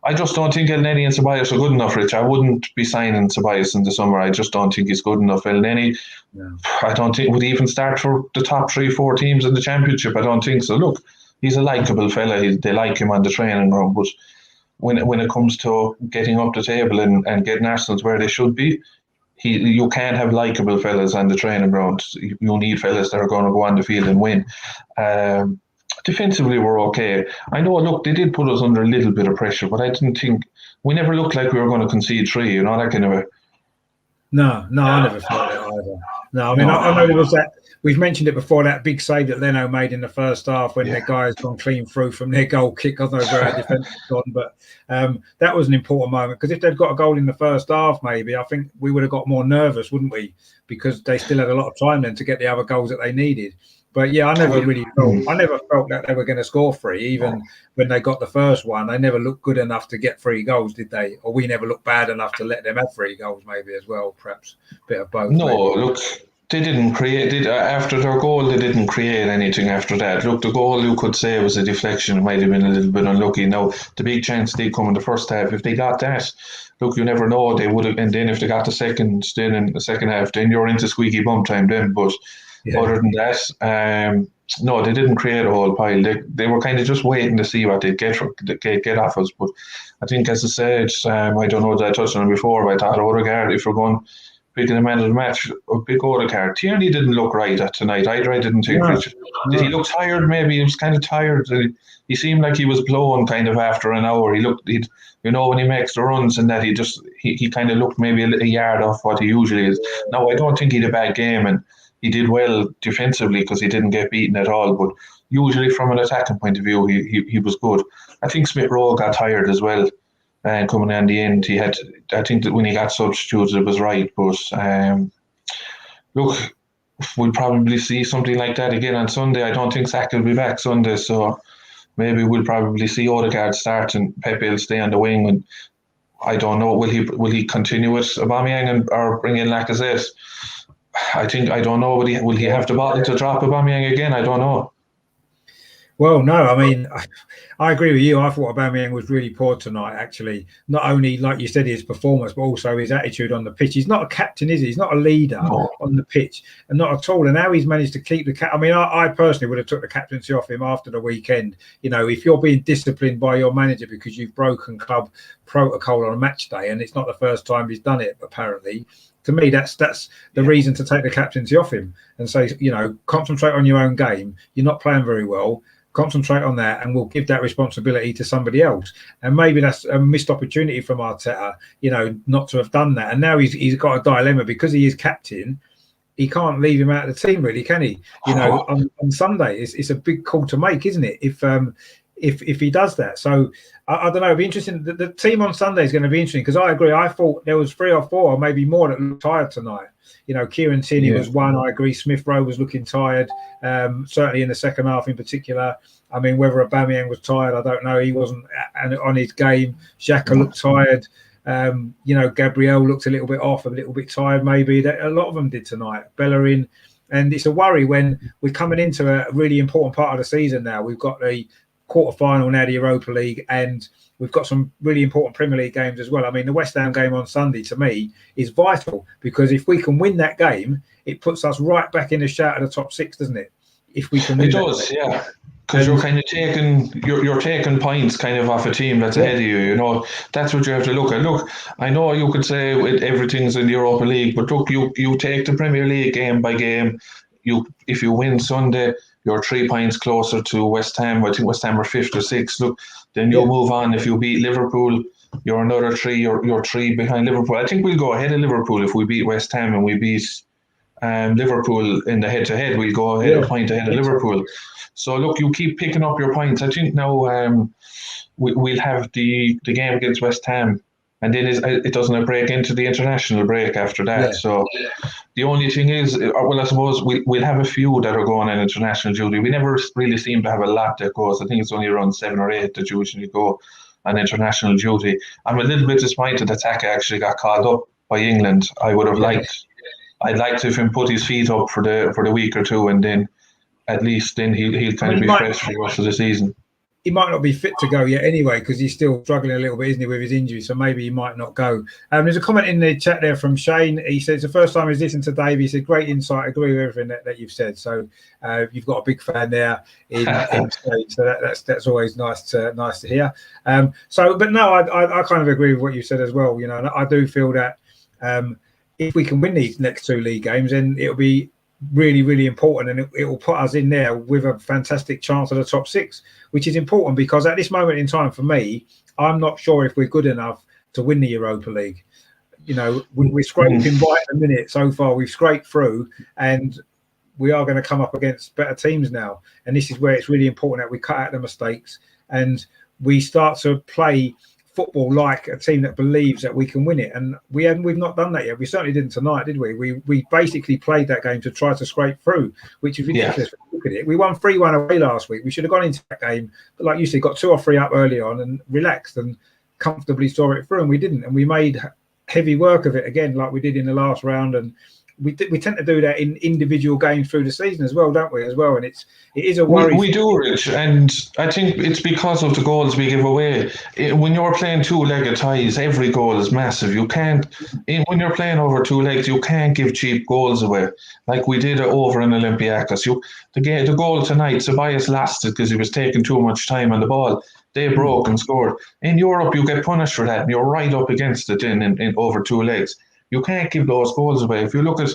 I just don't think El Neni and Ceballos are good enough, Rich. I wouldn't be signing Ceballos in the summer. I just don't think he's good enough. El Neni, I don't think would even start for the top 3-4 teams in the championship. I don't think so. Look, he's a likeable fella. They like him on the training ground, but when it comes to getting up the table and getting Arsenal where they should be, you can't have likeable fellas on the training ground. You need fellas that are going to go on the field and win. Defensively, we're okay. I know, look, they did put us under a little bit of pressure, but I didn't think we never looked like we were going to concede 3. That kind of a. No, I never felt it either. No, I mean, I know there was that. We've mentioned it before, that big save that Leno made in the first half when their guys gone clean through from their goal kick. I don't know where our defence has gone, but that was an important moment, because if they'd got a goal in the first half, maybe I think we would have got more nervous, wouldn't we? Because they still had a lot of time then to get the other goals that they needed. But yeah, I never felt that they were going to score 3, even when they got the first one. They never looked good enough to get 3 goals, did they? Or we never looked bad enough to let them have 3 goals, maybe as well. Perhaps a bit of both. No, maybe. Look, they didn't create. After their goal, they didn't create anything after that. Look, the goal you could say was a deflection. It might have been a little bit unlucky. Now, the big chance did come in the first half. If they got that, look, you never know. They would have. And then if they got the second, then in the second half, then you're into squeaky bum time then. But other than that, no, they didn't create a whole pile. They were kind of just waiting to see what they'd get off us. But I think, as I said, I don't know that I touched on it before, but I thought Odegaard, if we're going picking the man of the match, a big Odegaard. Tierney didn't look right tonight either. I didn't think. Did he look tired? Maybe he was kind of tired. He seemed like he was blown kind of after an hour. When he makes the runs and that, he kind of looked maybe a yard off what he usually is. Now, I don't think he had a bad game, and he did well defensively because he didn't get beaten at all. But usually, from an attacking point of view, he was good. I think Smith Rowe got tired as well. And coming in the end, I think that when he got substituted, it was right. But look, we'll probably see something like that again on Sunday. I don't think Saka will be back Sunday, so maybe we'll probably see Odegaard start and Pepe will stay on the wing. And I don't know, will he continue with Aubameyang or bring in Lacazette? I don't know. Will he have the bottle to drop Aubameyang again? I don't know. Well, no, I mean, I agree with you. I thought Aubameyang was really poor tonight, actually. Not only, like you said, his performance, but also his attitude on the pitch. He's not a captain, is he? He's not a leader on the pitch, and not at all. And how he's managed to keep the I mean, I personally would have took the captaincy off him after the weekend. If you're being disciplined by your manager because you've broken club protocol on a match day, and it's not the first time he's done it, apparently. To me, that's the reason to take the captaincy off him and say, concentrate on your own game. You're not playing very well. Concentrate on that, and we'll give that responsibility to somebody else. And maybe that's a missed opportunity from Arteta, not to have done that. And now he's got a dilemma because he is captain. He can't leave him out of the team, really, can he? On Sunday, it's a big call to make, isn't it? If he does that. So I don't know. It'll be interesting. The team on Sunday is going to be interesting because I agree. I thought there was 3 or 4 or maybe more that looked tired tonight. Kieran Tierney was one. I agree. Smith Rowe was looking tired, certainly in the second half in particular. I mean, whether Aubameyang was tired, I don't know. He wasn't on his game. Xhaka looked tired. Gabriel looked a little bit off, a little bit tired maybe. A lot of them did tonight. Bellerin. And it's a worry when we're coming into a really important part of the season now. We've got the quarter-final now, the Europa League, and we've got some really important Premier League games as well. I mean, the West Ham game on Sunday, to me, is vital because if we can win that game, it puts us right back in the shout of the top 6, doesn't it? If we can win it does, yeah. Because you're kind of taking points kind of off a team that's ahead of you. That's what you have to look at. Look, I know you could say everything's in the Europa League, but look, you take the Premier League game by game. If you win Sunday, you're 3 points closer to West Ham. I think West Ham are 5th or 6th. Look, then you'll move on. If you beat Liverpool, you're another 3. You're 3 behind Liverpool. I think we'll go ahead of Liverpool if we beat West Ham and we beat Liverpool in the head-to-head. We'll go ahead a point ahead of Liverpool. So look, you keep picking up your points. I think now we'll have the game against West Ham and then it doesn't break into the international break after that. Yeah. So the only thing is, well, I suppose we'll have a few that are going on international duty. We never really seem to have a lot that goes. I think it's only around 7 or 8 that usually go on international duty. I'm a little bit disappointed that Taka actually got called up by England. I would have liked. I'd like to have him put his feet up for the week or two, and then at least then he'll kind of be fresh for the rest of the season. He might not be fit to go yet anyway, because he's still struggling a little bit, isn't he, with his injury? So maybe he might not go. There's a comment in the chat there from Shane. He says, the first time he's listened to Dave, he said, great insight, agree with everything that you've said. So you've got a big fan there in Spain. So that's always nice to hear. But no, I kind of agree with what you said as well. You know, and I do feel that if we can win these next 2 league games, then it'll be really, really important, and it will put us in there with a fantastic chance of the top 6, which is important because at this moment in time, for me, I'm not sure if we're good enough to win the Europa League. You know, we're scraping by at the minute so far. We've scraped through, and we are going to come up against better teams now. And this is where it's really important that we cut out the mistakes and we start to play football like a team that believes that we can win it, and we've not done that yet. We certainly didn't tonight, did we? We basically played that game to try to scrape through, which is ridiculous. Yeah. Look at it. We won 3-1 away last week. We should have gone into that game, but like you said, got 2 or 3 up early on and relaxed and comfortably saw it through, and we didn't. And we made heavy work of it again, like we did in the last round. And we tend to do that in individual games through the season as well, don't we? As well, and it is a worry. We do, Rich, and I think it's because of the goals we give away. When you're playing 2-legged ties, every goal is massive. You can't, when you're playing over 2 legs, you can't give cheap goals away like we did over in Olympiacos. The goal tonight, Ceballos lost it because he was taking too much time on the ball. They broke and scored. In Europe, you get punished for that, and you're right up against it in over 2 legs. You can't give those goals away. If you look at,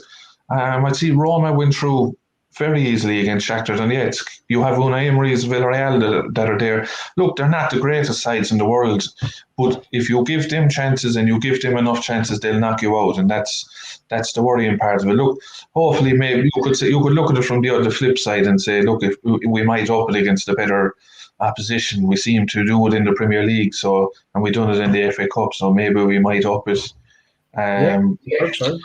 I see Roma went through very easily against Shakhtar Donetsk. You have Unai Emery's Villarreal that are there. Look, they're not the greatest sides in the world, but if you give them chances and you give them enough chances, they'll knock you out, and that's the worrying part of it. Look, hopefully, maybe you could look at it from the flip side and say, look, if we might up it against a better opposition. We seem to do it in the Premier League, and we done it in the FA Cup, so maybe we might up it. I hope so.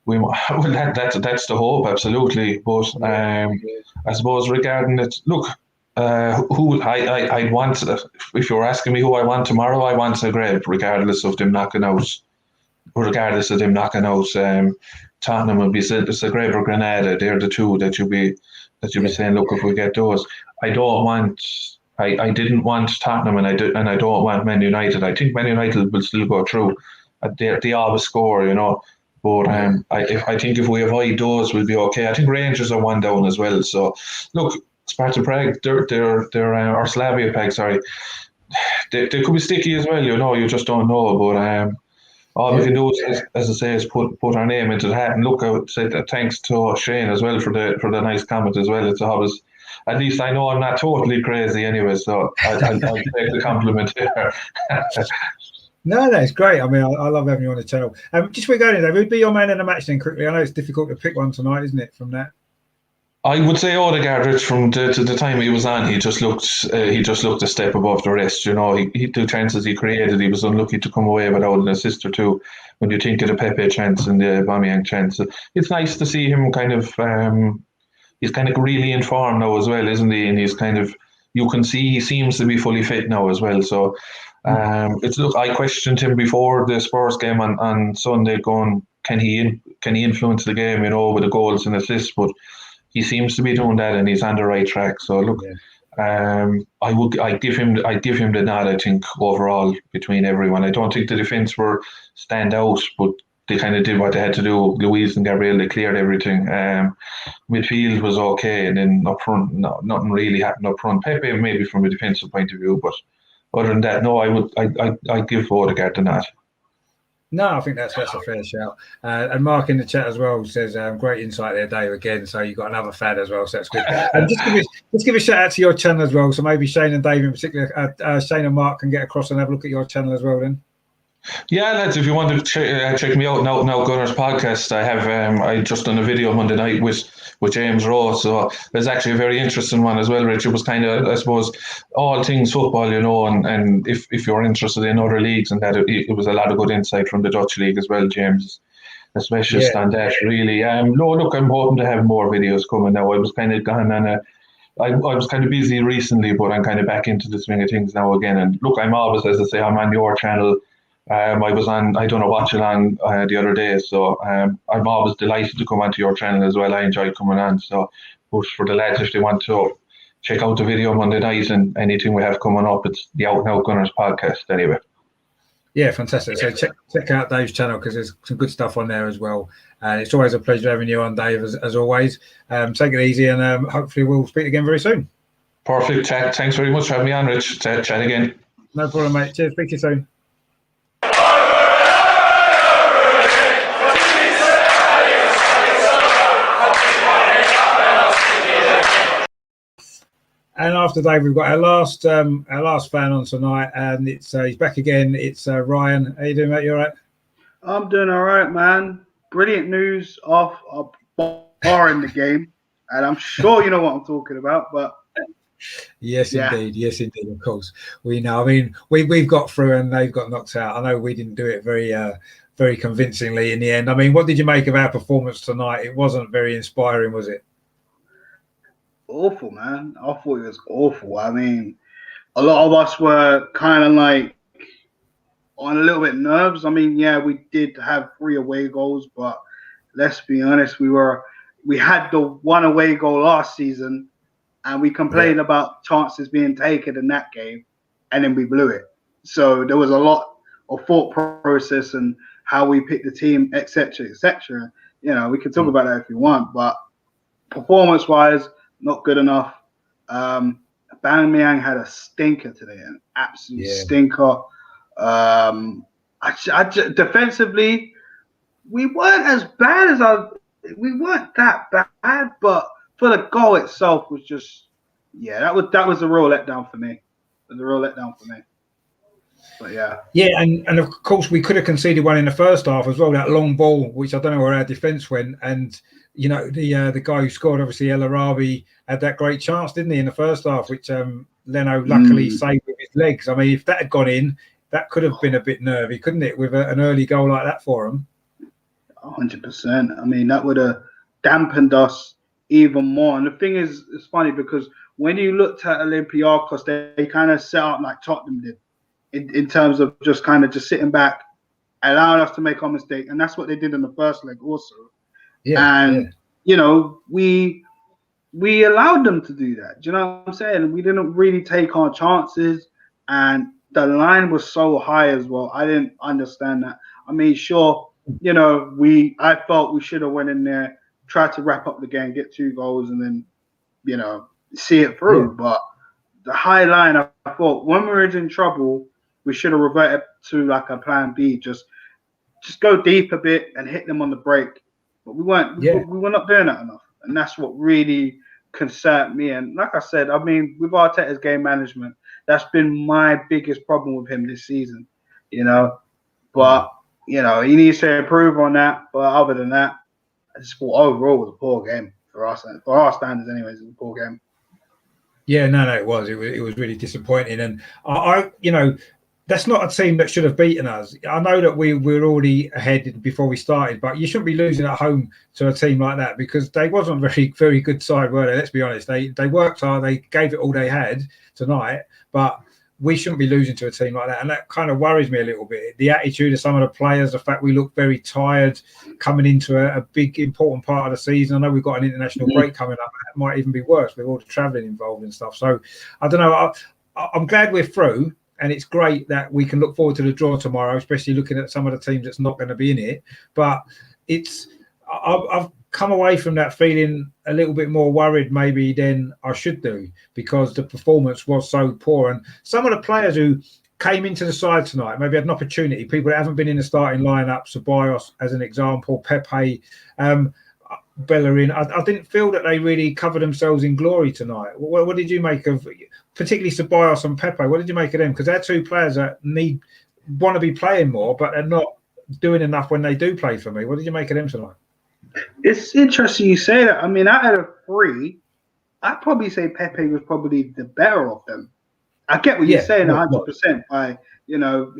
That's the hope, absolutely. But I suppose regarding it, look, who I'd want, if you're asking me who I want tomorrow, I want Zagreb, regardless of them knocking out Tottenham. Would be Zagreb or Granada. They're the 2 that you'll be saying, look, if we get those. I didn't want Tottenham, and I don't want Man United. I think Man United will still go through. They always score, you know. But I think if we avoid those, we'll be okay. I think Rangers are 1 down as well. So look, Sparta Prague, they're or Slavia Prague, sorry. They could be sticky as well, you know. You just don't know. But all we can do is, as I say, is put our name into the hat and look out. Say that thanks to Shane as well for the nice comment as well. It's always. At least I know I'm not totally crazy anyway, so I'll take the compliment here. No, it's great. I mean, I love having you on the channel. Just before we go in, David, who'd be your man in the match then quickly? I know it's difficult to pick one tonight, isn't it, from that? I would say Odegaard, Rich, from the time he was on, he just looked a step above the rest. You know, he 2 chances he created, he was unlucky to come away without an assist or 2. When you think of the Pepe chance and the Aubameyang chance, it's nice to see him kind of. He's kind of really in form now as well, isn't he? And he's kind of, you can see he seems to be fully fit now as well. So I questioned him before the Spurs game on Sunday, going, can he influence the game, you know, with the goals and assists? But he seems to be doing that, and he's on the right track. So look, I'd give him the nod. I think overall between everyone, I don't think the defence were stand out, but they kind of did what they had to do. Luis and Gabriel, they cleared everything. Midfield was okay, and then up front, nothing really happened up front. Pepe maybe from a defensive point of view, but other than that, no, I'd give Odegaard the nod. No, I think that's a fair shout. And Mark in the chat as well says, great insight there, Dave, again. So you've got another fan as well, so that's good. And just give a shout out to your channel as well. So maybe Shane and Dave in particular, Shane and Mark can get across and have a look at your channel as well then. Yeah, lads, if you want to check me out now, Gunners podcast, I have I just done a video Monday night with James Rowe, so there's actually a very interesting one as well, Rich. It was kind of, I suppose, all things football, and if you're interested in other leagues and that, it was a lot of good insight from the Dutch league as well, James, a specialist on that, really. No, look, I'm hoping to have more videos coming now. I was kind of gone on I was kind of busy recently, but I'm kind of back into the swing of things now again. And look, I'm always, as I say, I'm on your channel. I was on, I don't know what you're on the other day, so I'm always delighted to come onto your channel as well. I enjoy coming on. So, but for the lads, if they want to check out the video Monday night and anything we have coming up, it's the Out and Out Gunners podcast anyway. Yeah, fantastic. So check out Dave's channel because there's some good stuff on there as well. And it's always a pleasure having you on, Dave, as always. Take it easy, and hopefully we'll speak again very soon. Perfect. Thanks very much for having me on, Rich. Chat again. No problem, mate. Cheers. Speak to you soon. And after Dave, we've got our last fan on tonight, and it's he's back again. It's Ryan. How you doing, mate? You all right? I'm doing all right, man. Brilliant news off bar in the game, and I'm sure you know what I'm talking about. But yes, indeed, of course we know. I mean, we've got through, and they've got knocked out. I know we didn't do it very convincingly in the end. I mean, what did you make of our performance tonight? It wasn't very inspiring, was it? Awful, man. I thought it was awful. I mean, a lot of us were kind of like on a little bit nerves. I mean, yeah, we did have 3 away goals, but let's be honest, we had the 1 away goal last season, and we complained about chances being taken in that game, and then we blew it. So there was a lot of thought process and how we picked the team, etc., etc. You know, we can talk about that if you want, but performance-wise, not good enough. Aubameyang had a stinker today, an absolute stinker. Defensively, we weren't as bad as we weren't that bad, but for the goal itself was just, that was a real letdown for me. It was a real letdown for me. But and of course we could have conceded one in the first half as well. That long ball, which I don't know where our defence went, and you know the guy who scored, obviously El Arabi, had that great chance, didn't he, in the first half, which Leno luckily saved with his legs. I mean, if that had gone in, that could have been a bit nervy, couldn't it, with an early goal like that for him? 100%. I mean, that would have dampened us even more. And the thing is, it's funny because when you looked at Olympiacos, they kind of set up like Tottenham did in terms of just sitting back, allowing us to make our mistake. And that's what they did in the first leg also. You know, we allowed them to do that. Do you know what I'm saying? We didn't really take our chances, and the line was so high as well. I didn't understand that. I mean, sure, you know, I felt we should have went in there, tried to wrap up the game, get 2 goals, and then, you know, see it through. But the high line, I thought when we were in trouble, we should have reverted to like a plan B, just go deep a bit and hit them on the break. But we weren't. We were not doing that enough, and that's what really concerned me. And like I said, I mean, with Arteta's game management, that's been my biggest problem with him this season. You know, but you know he needs to improve on that. But other than that, I just thought overall it was a poor game for us, for our standards, anyways. It was a poor game. Yeah, no, it was. It was really disappointing, and I you know. That's not a team that should have beaten us. I know that we were already ahead before we started, but you shouldn't be losing at home to a team like that because they wasn't very good side, were they? Let's be honest. They worked hard. They gave it all they had tonight, but we shouldn't be losing to a team like that. And that kind of worries me a little bit. The attitude of some of the players, the fact we look very tired coming into a big, important part of the season. I know we've got an international break coming up. That might even be worse with all the travelling involved and stuff. So I don't know. I'm glad we're through. And it's great that we can look forward to the draw tomorrow, especially looking at some of the teams that's not going to be in it. But I've come away from that feeling a little bit more worried maybe than I should do because the performance was so poor. And some of the players who came into the side tonight maybe had an opportunity, people that haven't been in the starting lineup, Ceballos as an example, Pepe, Bellerin. I didn't feel that they really covered themselves in glory tonight. What did you make of, particularly Ceballos and Pepe? What did you make of them? Because they're 2 players that need want to be playing more, but they're not doing enough when they do play for me. What did you make of them tonight? It's interesting you say that. I mean, out of 3, I'd probably say Pepe was probably the better of them. I get what you're saying 100%. By, he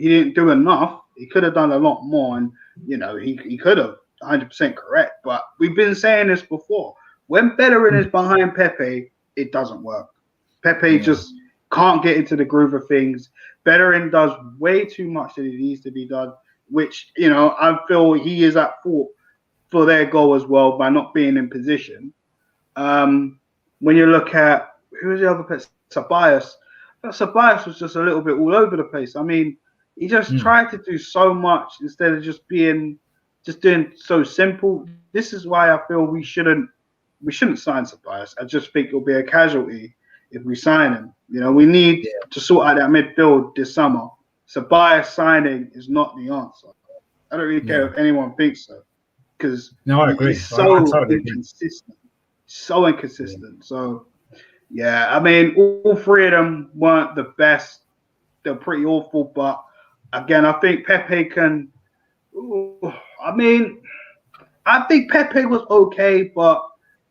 didn't do enough. He could have done a lot more, and he could have 100% correct. But we've been saying this before. When Bellerin is behind Pepe, it doesn't work. Pepe just can't get into the groove of things. Bellerin does way too much that it needs to be done, which I feel he is at fault for their goal as well by not being in position. When you look at who's the other person, Ceballos was just a little bit all over the place. I mean, he just tried to do so much instead of just doing so simple. This is why I feel we shouldn't sign Ceballos. I just think it'll be a casualty if we sign him. We need to sort out that midfield this summer. Ceballos signing is not the answer. I don't really care if anyone thinks so, because I agree. He's so inconsistent. So inconsistent. So, yeah, I mean, all 3 of them weren't the best. They're pretty awful. But, again, I think Pepe can – I think Pepe was okay. But,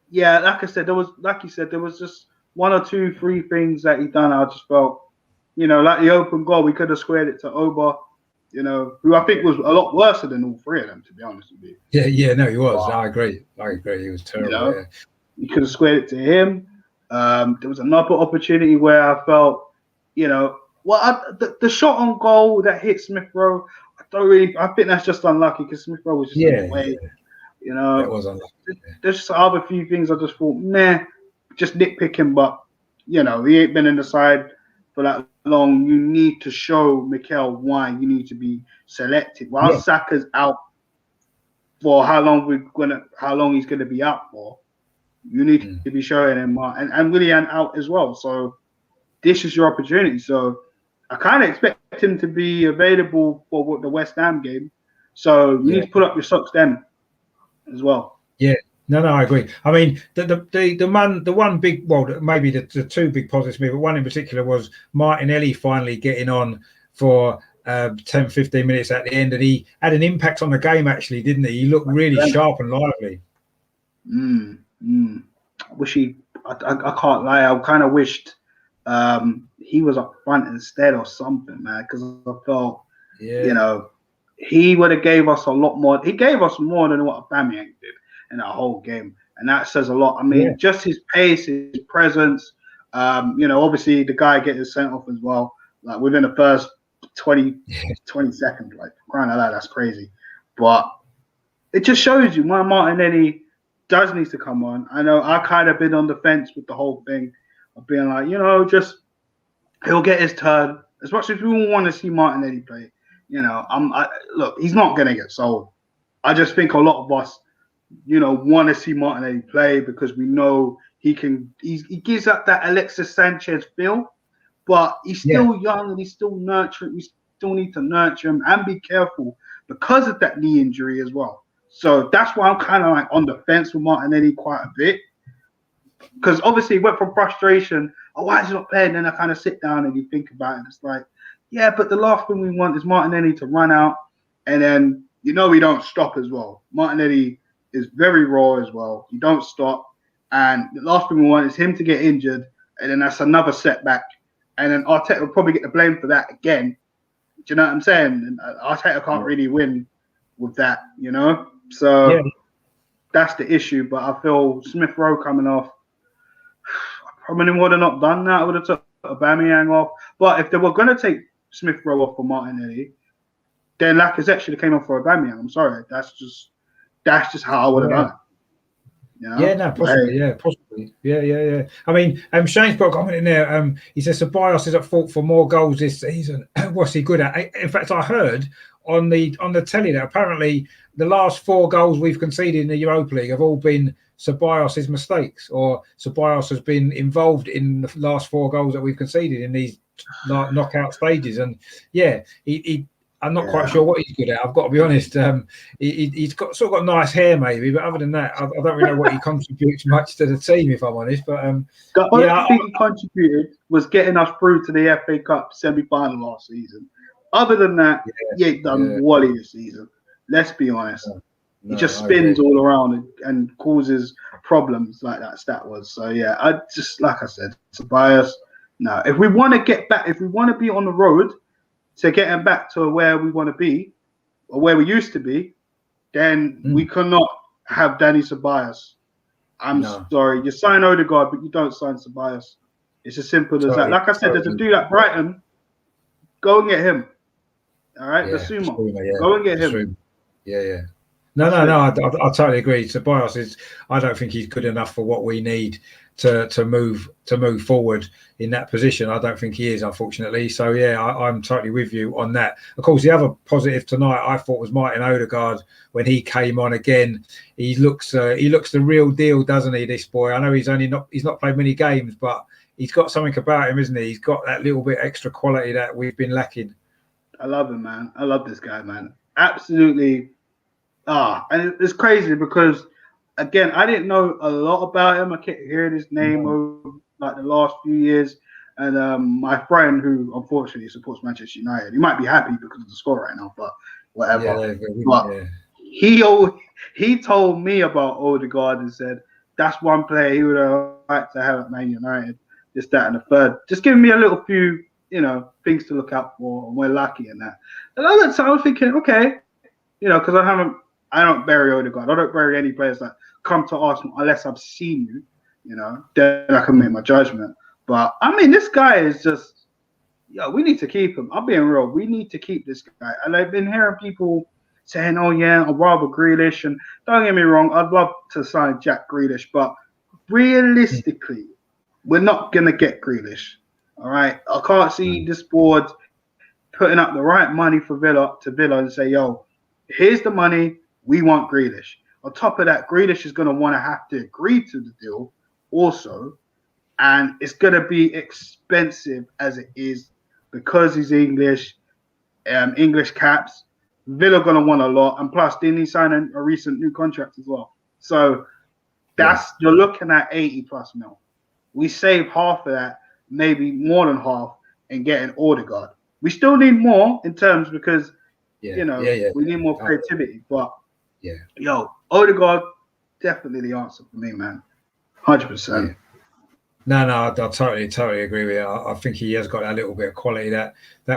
yeah, like I said, there was just 1 or 2, 3 things that he done. I just felt, like the open goal, we could have squared it to Oba, who I think was a lot worse than all 3 of them, to be honest with you. Yeah, no, he was. Wow. I agree. He was terrible. You could have squared it to him. There was another opportunity where I felt, the shot on goal that hit Smith Rowe, I think that's just unlucky because Smith Rowe was just in the way. It was unlucky. There's just other few things I just thought, just nitpicking, but he ain't been in the side for that long. You need to show Mikel why you need to be selected. While Saka's out for how long he's gonna be out for, you need to be showing him and Willian out as well. So this is your opportunity. So I kind of expect him to be available for the West Ham game. So you need to put up your socks then as well. Yeah. No, I agree. I mean, the one big, well, maybe the 2 big positives, but one in particular was Martinelli finally getting on for 10, 15 minutes at the end, and he had an impact on the game, actually, didn't he? He looked really sharp and lively. I wish I can't lie, I kind of wished he was up front instead or something, man, because I felt, he would have gave us a lot more. He gave us more than what Aubameyang did in that whole game, and that says a lot. I mean, just his pace, his presence. Obviously the guy getting sent off as well, like within the first 20 seconds, like crying out loud, that's crazy. But it just shows you why Martinelli does need to come on. I know I kind of been on the fence with the whole thing of being like, just he'll get his turn. As much as we all want to see Martinelli play, look, he's not gonna get sold. I just think a lot of us, want to see Martinelli play because we know he can. He gives up that Alexis Sanchez feel, but he's still young and he's still nurturing. We still need to nurture him and be careful because of that knee injury as well. So that's why I'm kind of like on the fence with Martinelli quite a bit, because obviously he went from frustration, why is he not playing? Then I kind of sit down and you think about it. And it's like, but the last thing we want is Martinelli to run out, and then we don't stop as well. Martinelli is very raw as well. You don't stop. And the last thing we want is him to get injured, and then that's another setback. And then Arteta will probably get the blame for that again. Do you know what I'm saying? And Arteta can't really win with that, So that's the issue. But I feel Smith Rowe coming off, I probably would have not done that. I would have took Aubameyang off. But if they were going to take Smith Rowe off for Martinelli, then Lacazette should have came off for Aubameyang. I'm sorry. That's just how I would have done it. Possibly. Yeah. I mean, Shane's got a comment in there. He says Ceballos is at fault for more goals this season. What's he good at? In fact, I heard on the telly that apparently the last 4 goals we've conceded in the Europa League have all been Ceballos' mistakes, or Ceballos has been involved in the last 4 goals that we've conceded in these knockout stages. And I'm not quite sure what he's good at. I've got to be honest. He's got nice hair, maybe, but other than that, I don't really know what he contributes much to the team, if I'm honest. But the only thing he contributed was getting us through to the FA Cup semi-final last season. Other than that, he ain't done Wally this season. Let's be honest. No, he just spins all around and causes problems like that stat was. So yeah, I just like I said, it's a bias. No, if we want to get back, if we want to be on the road to getting back to where we want to be or where we used to be, then we cannot have Danny Ceballos. I'm sorry, you sign Odegaard, but you don't sign Ceballos. It's as simple as that. Like I said, there's a dude at Brighton. Go and get him. All right, Basuma. Go and get him. Yeah. No, I totally agree. Ceballos is. I don't think he's good enough for what we need to move forward in that position. I don't think he is, unfortunately. So yeah, I'm totally with you on that. Of course, the other positive tonight I thought was Martin Odegaard when he came on again. He looks the real deal, doesn't he? This boy. I know he's not played many games, but he's got something about him, isn't he? He's got that little bit extra quality that we've been lacking. I love him, man. I love this guy, man. Absolutely. And it's crazy because, again, I didn't know a lot about him. I kept hearing his name over like the last few years. And my friend, who unfortunately supports Manchester United, he might be happy because of the score right now, but whatever. He told me about Odegaard and said that's one player he would have liked to have at Man United. This, that, and the third. Just giving me a little few, things to look out for, and we're lucky in that. And I was thinking, okay, because I don't bury Odegaard. I don't bury any players that come to Arsenal unless I've seen you, then I can make my judgment. But I mean, this guy is just, we need to keep him. I'm being real. We need to keep this guy. And I've been hearing people saying, oh yeah, I'd rather Grealish. And don't get me wrong, I'd love to sign Jack Grealish, but realistically, we're not gonna get Grealish. All right, I can't see this board putting up the right money for Villa and say, yo, here's the money. We want Grealish. On top of that, Grealish is going to want to have to agree to the deal also. And it's going to be expensive as it is because he's English, English caps. Villa going to want a lot. And plus, didn't he sign a recent new contract as well? So you're looking at 80 plus mil. We save half of that, maybe more than half, and getting Odegaard. We still need more in terms because, we need more creativity. But Odegaard, definitely the answer for me, man. 100%. No, I totally agree with you. I think he has got a little bit of quality that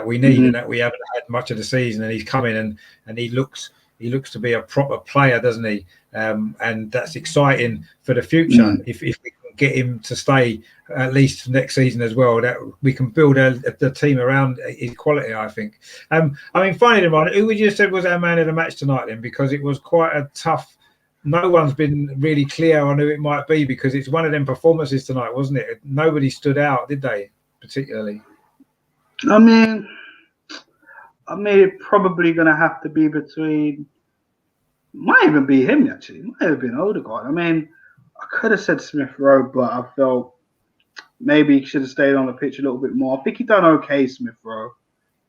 we need and that we haven't had much of the season. And he's coming and he looks to be a proper player, doesn't he? And that's exciting for the future. If we can get him to stay at least next season as well, that we can build the team around his quality, I think. I mean, finally, Ron, who would you say was our man of the match tonight then? Because it was quite a tough. No one's been really clear on who it might be because it's one of them performances tonight, wasn't it? Nobody stood out, did they? Particularly. I mean, it's probably going to have to be between. Might even be him actually. It might have been Odegaard. I mean, I could have said Smith Rowe, but I felt maybe he should have stayed on the pitch a little bit more. I think he done okay, Smith Rowe,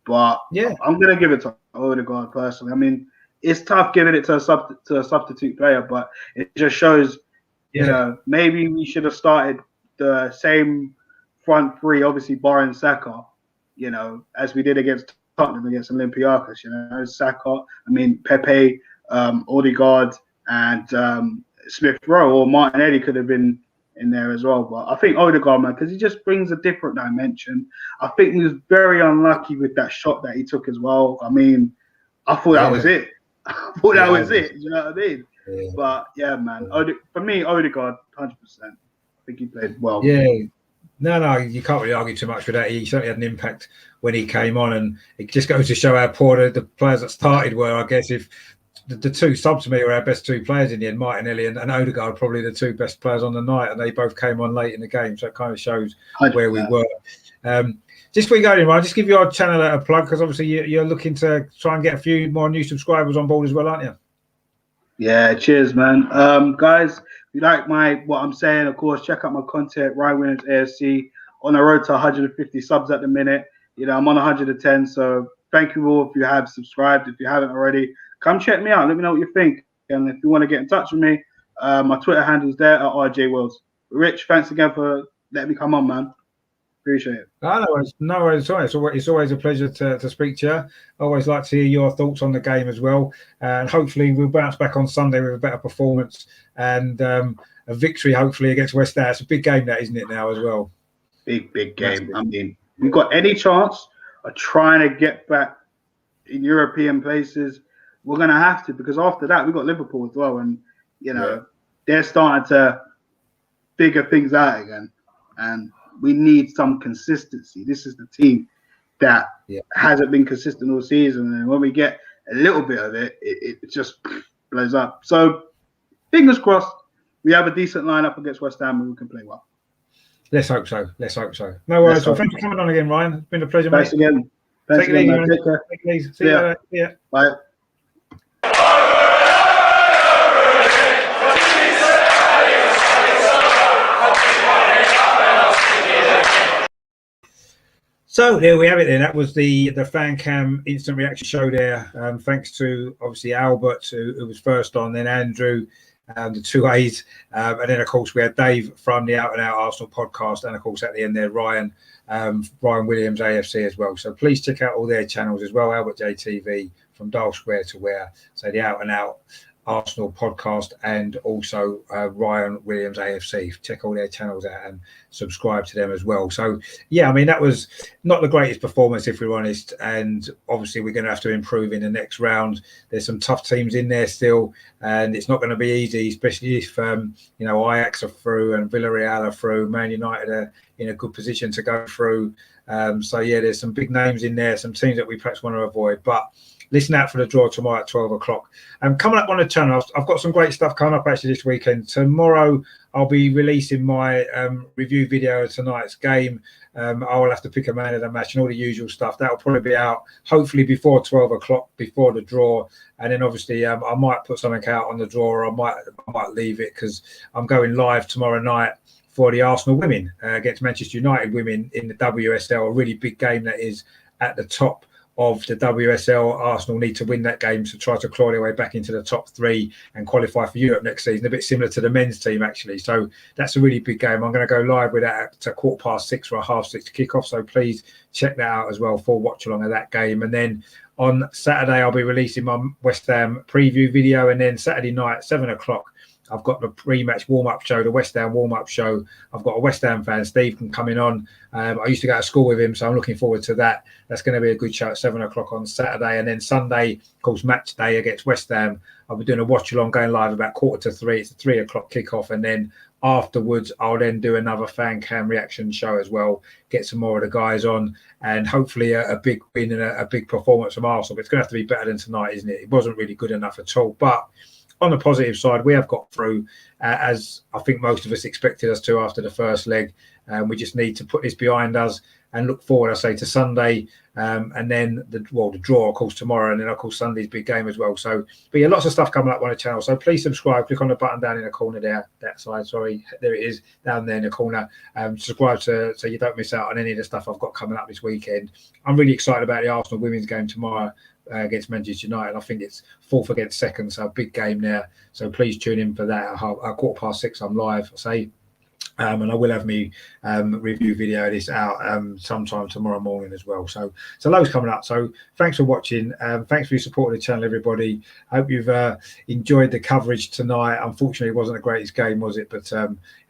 but I'm going to give it to Odegaard personally. I mean, it's tough giving it to a substitute player, but it just shows, maybe we should have started the same front three, obviously barring Saka, as we did against Tottenham against Olympiacos. Saka, Pepe, Odegaard, and Smith Rowe or Martinelli could have been in there as well. But I think Odegaard, man, because he just brings a different dimension. I think he was very unlucky with that shot that he took as well. I mean, I thought that was it. I thought that was it. You know what I mean? Yeah. But yeah, man. For me, Odegaard, 100%. I think he played well. Yeah. No, you can't really argue too much with that. He certainly had an impact when he came on, and it just goes to show how poor the players that started were. I guess if the two subs to me were our best two players in the end, Martinelli and Odegaard, probably the two best players on the night, and they both came on late in the game, so it kind of shows where we were. Just before you go in, Ryan, just give your channel a plug because obviously you're looking to try and get a few more new subscribers on board as well, aren't you? Yeah, cheers, man. Guys, if you like what I'm saying, of course, check out my content, Ryan Williams AFC, on the road to 150 subs at the minute. I'm on 110, so thank you all if you have subscribed. If you haven't already, come check me out. Let me know what you think. And if you want to get in touch with me, my Twitter handle is there at RJ Wills. Rich, thanks again for letting me come on, man. Appreciate it. No worries at all. It's always a pleasure to speak to you. I always like to hear your thoughts on the game as well. And hopefully we'll bounce back on Sunday with a better performance and a victory, hopefully, against West Ham. It's a big game, that, isn't it, now as well? Big game. I mean, we've got any chance of trying to get back in European places, we're going to have to, because after that, we've got Liverpool as well. And, they're starting to figure things out again. And we need some consistency. This is the team that hasn't been consistent all season. And when we get a little bit of it, it just blows up. So, fingers crossed, we have a decent lineup against West Ham and we can play well. Let's hope so. No worries. Well, thanks for coming on again, Ryan. It's been a pleasure, Thanks mate. Again. Thanks Take it again, easy, Take care. Take it easy. See you later. Yeah. Bye. So there we have it then. That was the fan cam instant reaction show there. Thanks to, obviously, Albert, who was first on, then Andrew, the two A's. And then, of course, we had Dave from the Out and Out Arsenal podcast. And, of course, at the end there, Ryan Williams, AFC as well. So please check out all their channels as well. Albert JTV, From Dial Square to Where. So the Out and Out Arsenal podcast, and also Ryan Williams AFC. Check all their channels out and subscribe to them as well. So yeah, I mean, that was not the greatest performance, if we're honest, and obviously we're going to have to improve in the next round. There's some tough teams in there still, and it's not going to be easy, especially if Ajax are through and Villarreal are through. Man United are in a good position to go through. So yeah, there's some big names in there, some teams that we perhaps want to avoid, but listen out for the draw tomorrow at 12 o'clock. Coming up on the channel, I've got some great stuff coming up actually this weekend. Tomorrow, I'll be releasing my review video of tonight's game. I will have to pick a man of the match and all the usual stuff. That'll probably be out hopefully before 12 o'clock, before the draw. And then obviously I might put something out on the draw, or I might leave it because I'm going live tomorrow night for the Arsenal women against Manchester United women in the WSL, a really big game that is at the top of the WSL. Arsenal need to win that game to try to claw their way back into the top three and qualify for Europe next season, a bit similar to the men's team actually. So that's a really big game. I'm going to go live with that at 6:15 for a 6:30 kickoff, so please check that out as well for watch along of that game. And then on Saturday I'll be releasing my West Ham preview video, and then Saturday night 7 o'clock I've got the pre-match warm-up show, the West Ham warm-up show. I've got a West Ham fan, Steve, coming on. I used to go to school with him, so I'm looking forward to that. That's going to be a good show at 7 o'clock on Saturday. And then Sunday, of course, match day against West Ham. I'll be doing a watch-along, going live about 2:45. It's a 3 o'clock kickoff. And then afterwards, I'll then do another fan cam reaction show as well, get some more of the guys on, and hopefully a big win and a big performance from Arsenal. But it's going to have to be better than tonight, isn't it? It wasn't really good enough at all. But on the positive side, we have got through, as I think most of us expected us to after the first leg. We just need to put this behind us and look forward, I say, to Sunday, and then the draw, of course, tomorrow, and then, of course, Sunday's big game as well. So, but yeah, lots of stuff coming up on the channel. So please subscribe. Click on the button down in the corner there, that side. Sorry, there it is, down there in the corner. Subscribe so you don't miss out on any of the stuff I've got coming up this weekend. I'm really excited about the Arsenal women's game tomorrow against Manchester United. I think it's 4th against 2nd, so a big game there. So please tune in for that at 6:15. I'm live, I say. And I will have me review video of this out sometime tomorrow morning as well. So loads coming up. So thanks for watching. Thanks for your support of the channel, everybody. I hope you've enjoyed the coverage tonight. Unfortunately, it wasn't the greatest game, was it? But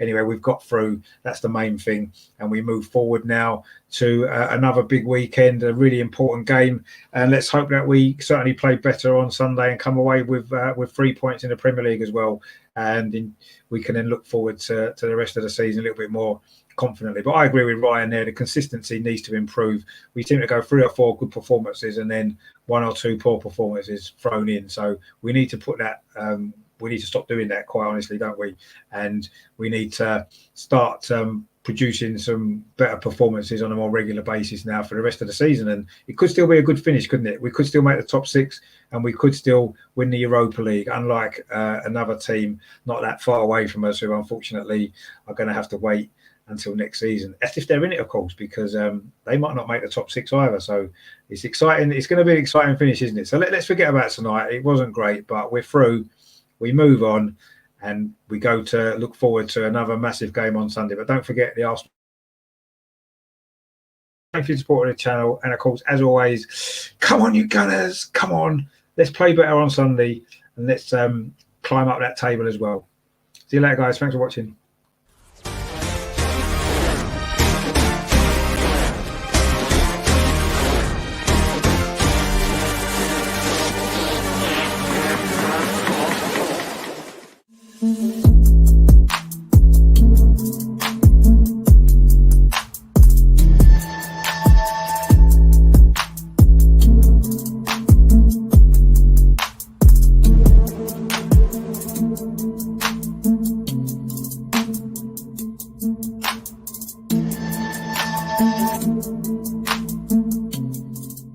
anyway, we've got through. That's the main thing. And we move forward now to another big weekend, a really important game. And let's hope that we certainly play better on Sunday and come away with 3 points in the Premier League as well. And we can then look forward to the rest of the season a little bit more confidently. But I agree with Ryan there. The consistency needs to improve. We seem to go 3 or 4 good performances and then 1 or 2 poor performances thrown in. So we need to put that. We need to stop doing that, quite honestly, don't we? And we need to start producing some better performances on a more regular basis now for the rest of the season. And it could still be a good finish, couldn't it? We could still make the top 6 and we could still win the Europa League, unlike another team not that far away from us who unfortunately are going to have to wait until next season. That's if they're in it, of course, because they might not make the top 6 either. So it's exciting. It's going to be an exciting finish, isn't it? So let's forget about tonight. It wasn't great, but we're through. We move on. And we go to look forward to another massive game on Sunday. But don't forget the Arsenal Thank you for supporting the channel. And of course, as always, come on, you Gunners. Come on. Let's play better on Sunday. And let's climb up that table as well. See you later, guys. Thanks for watching.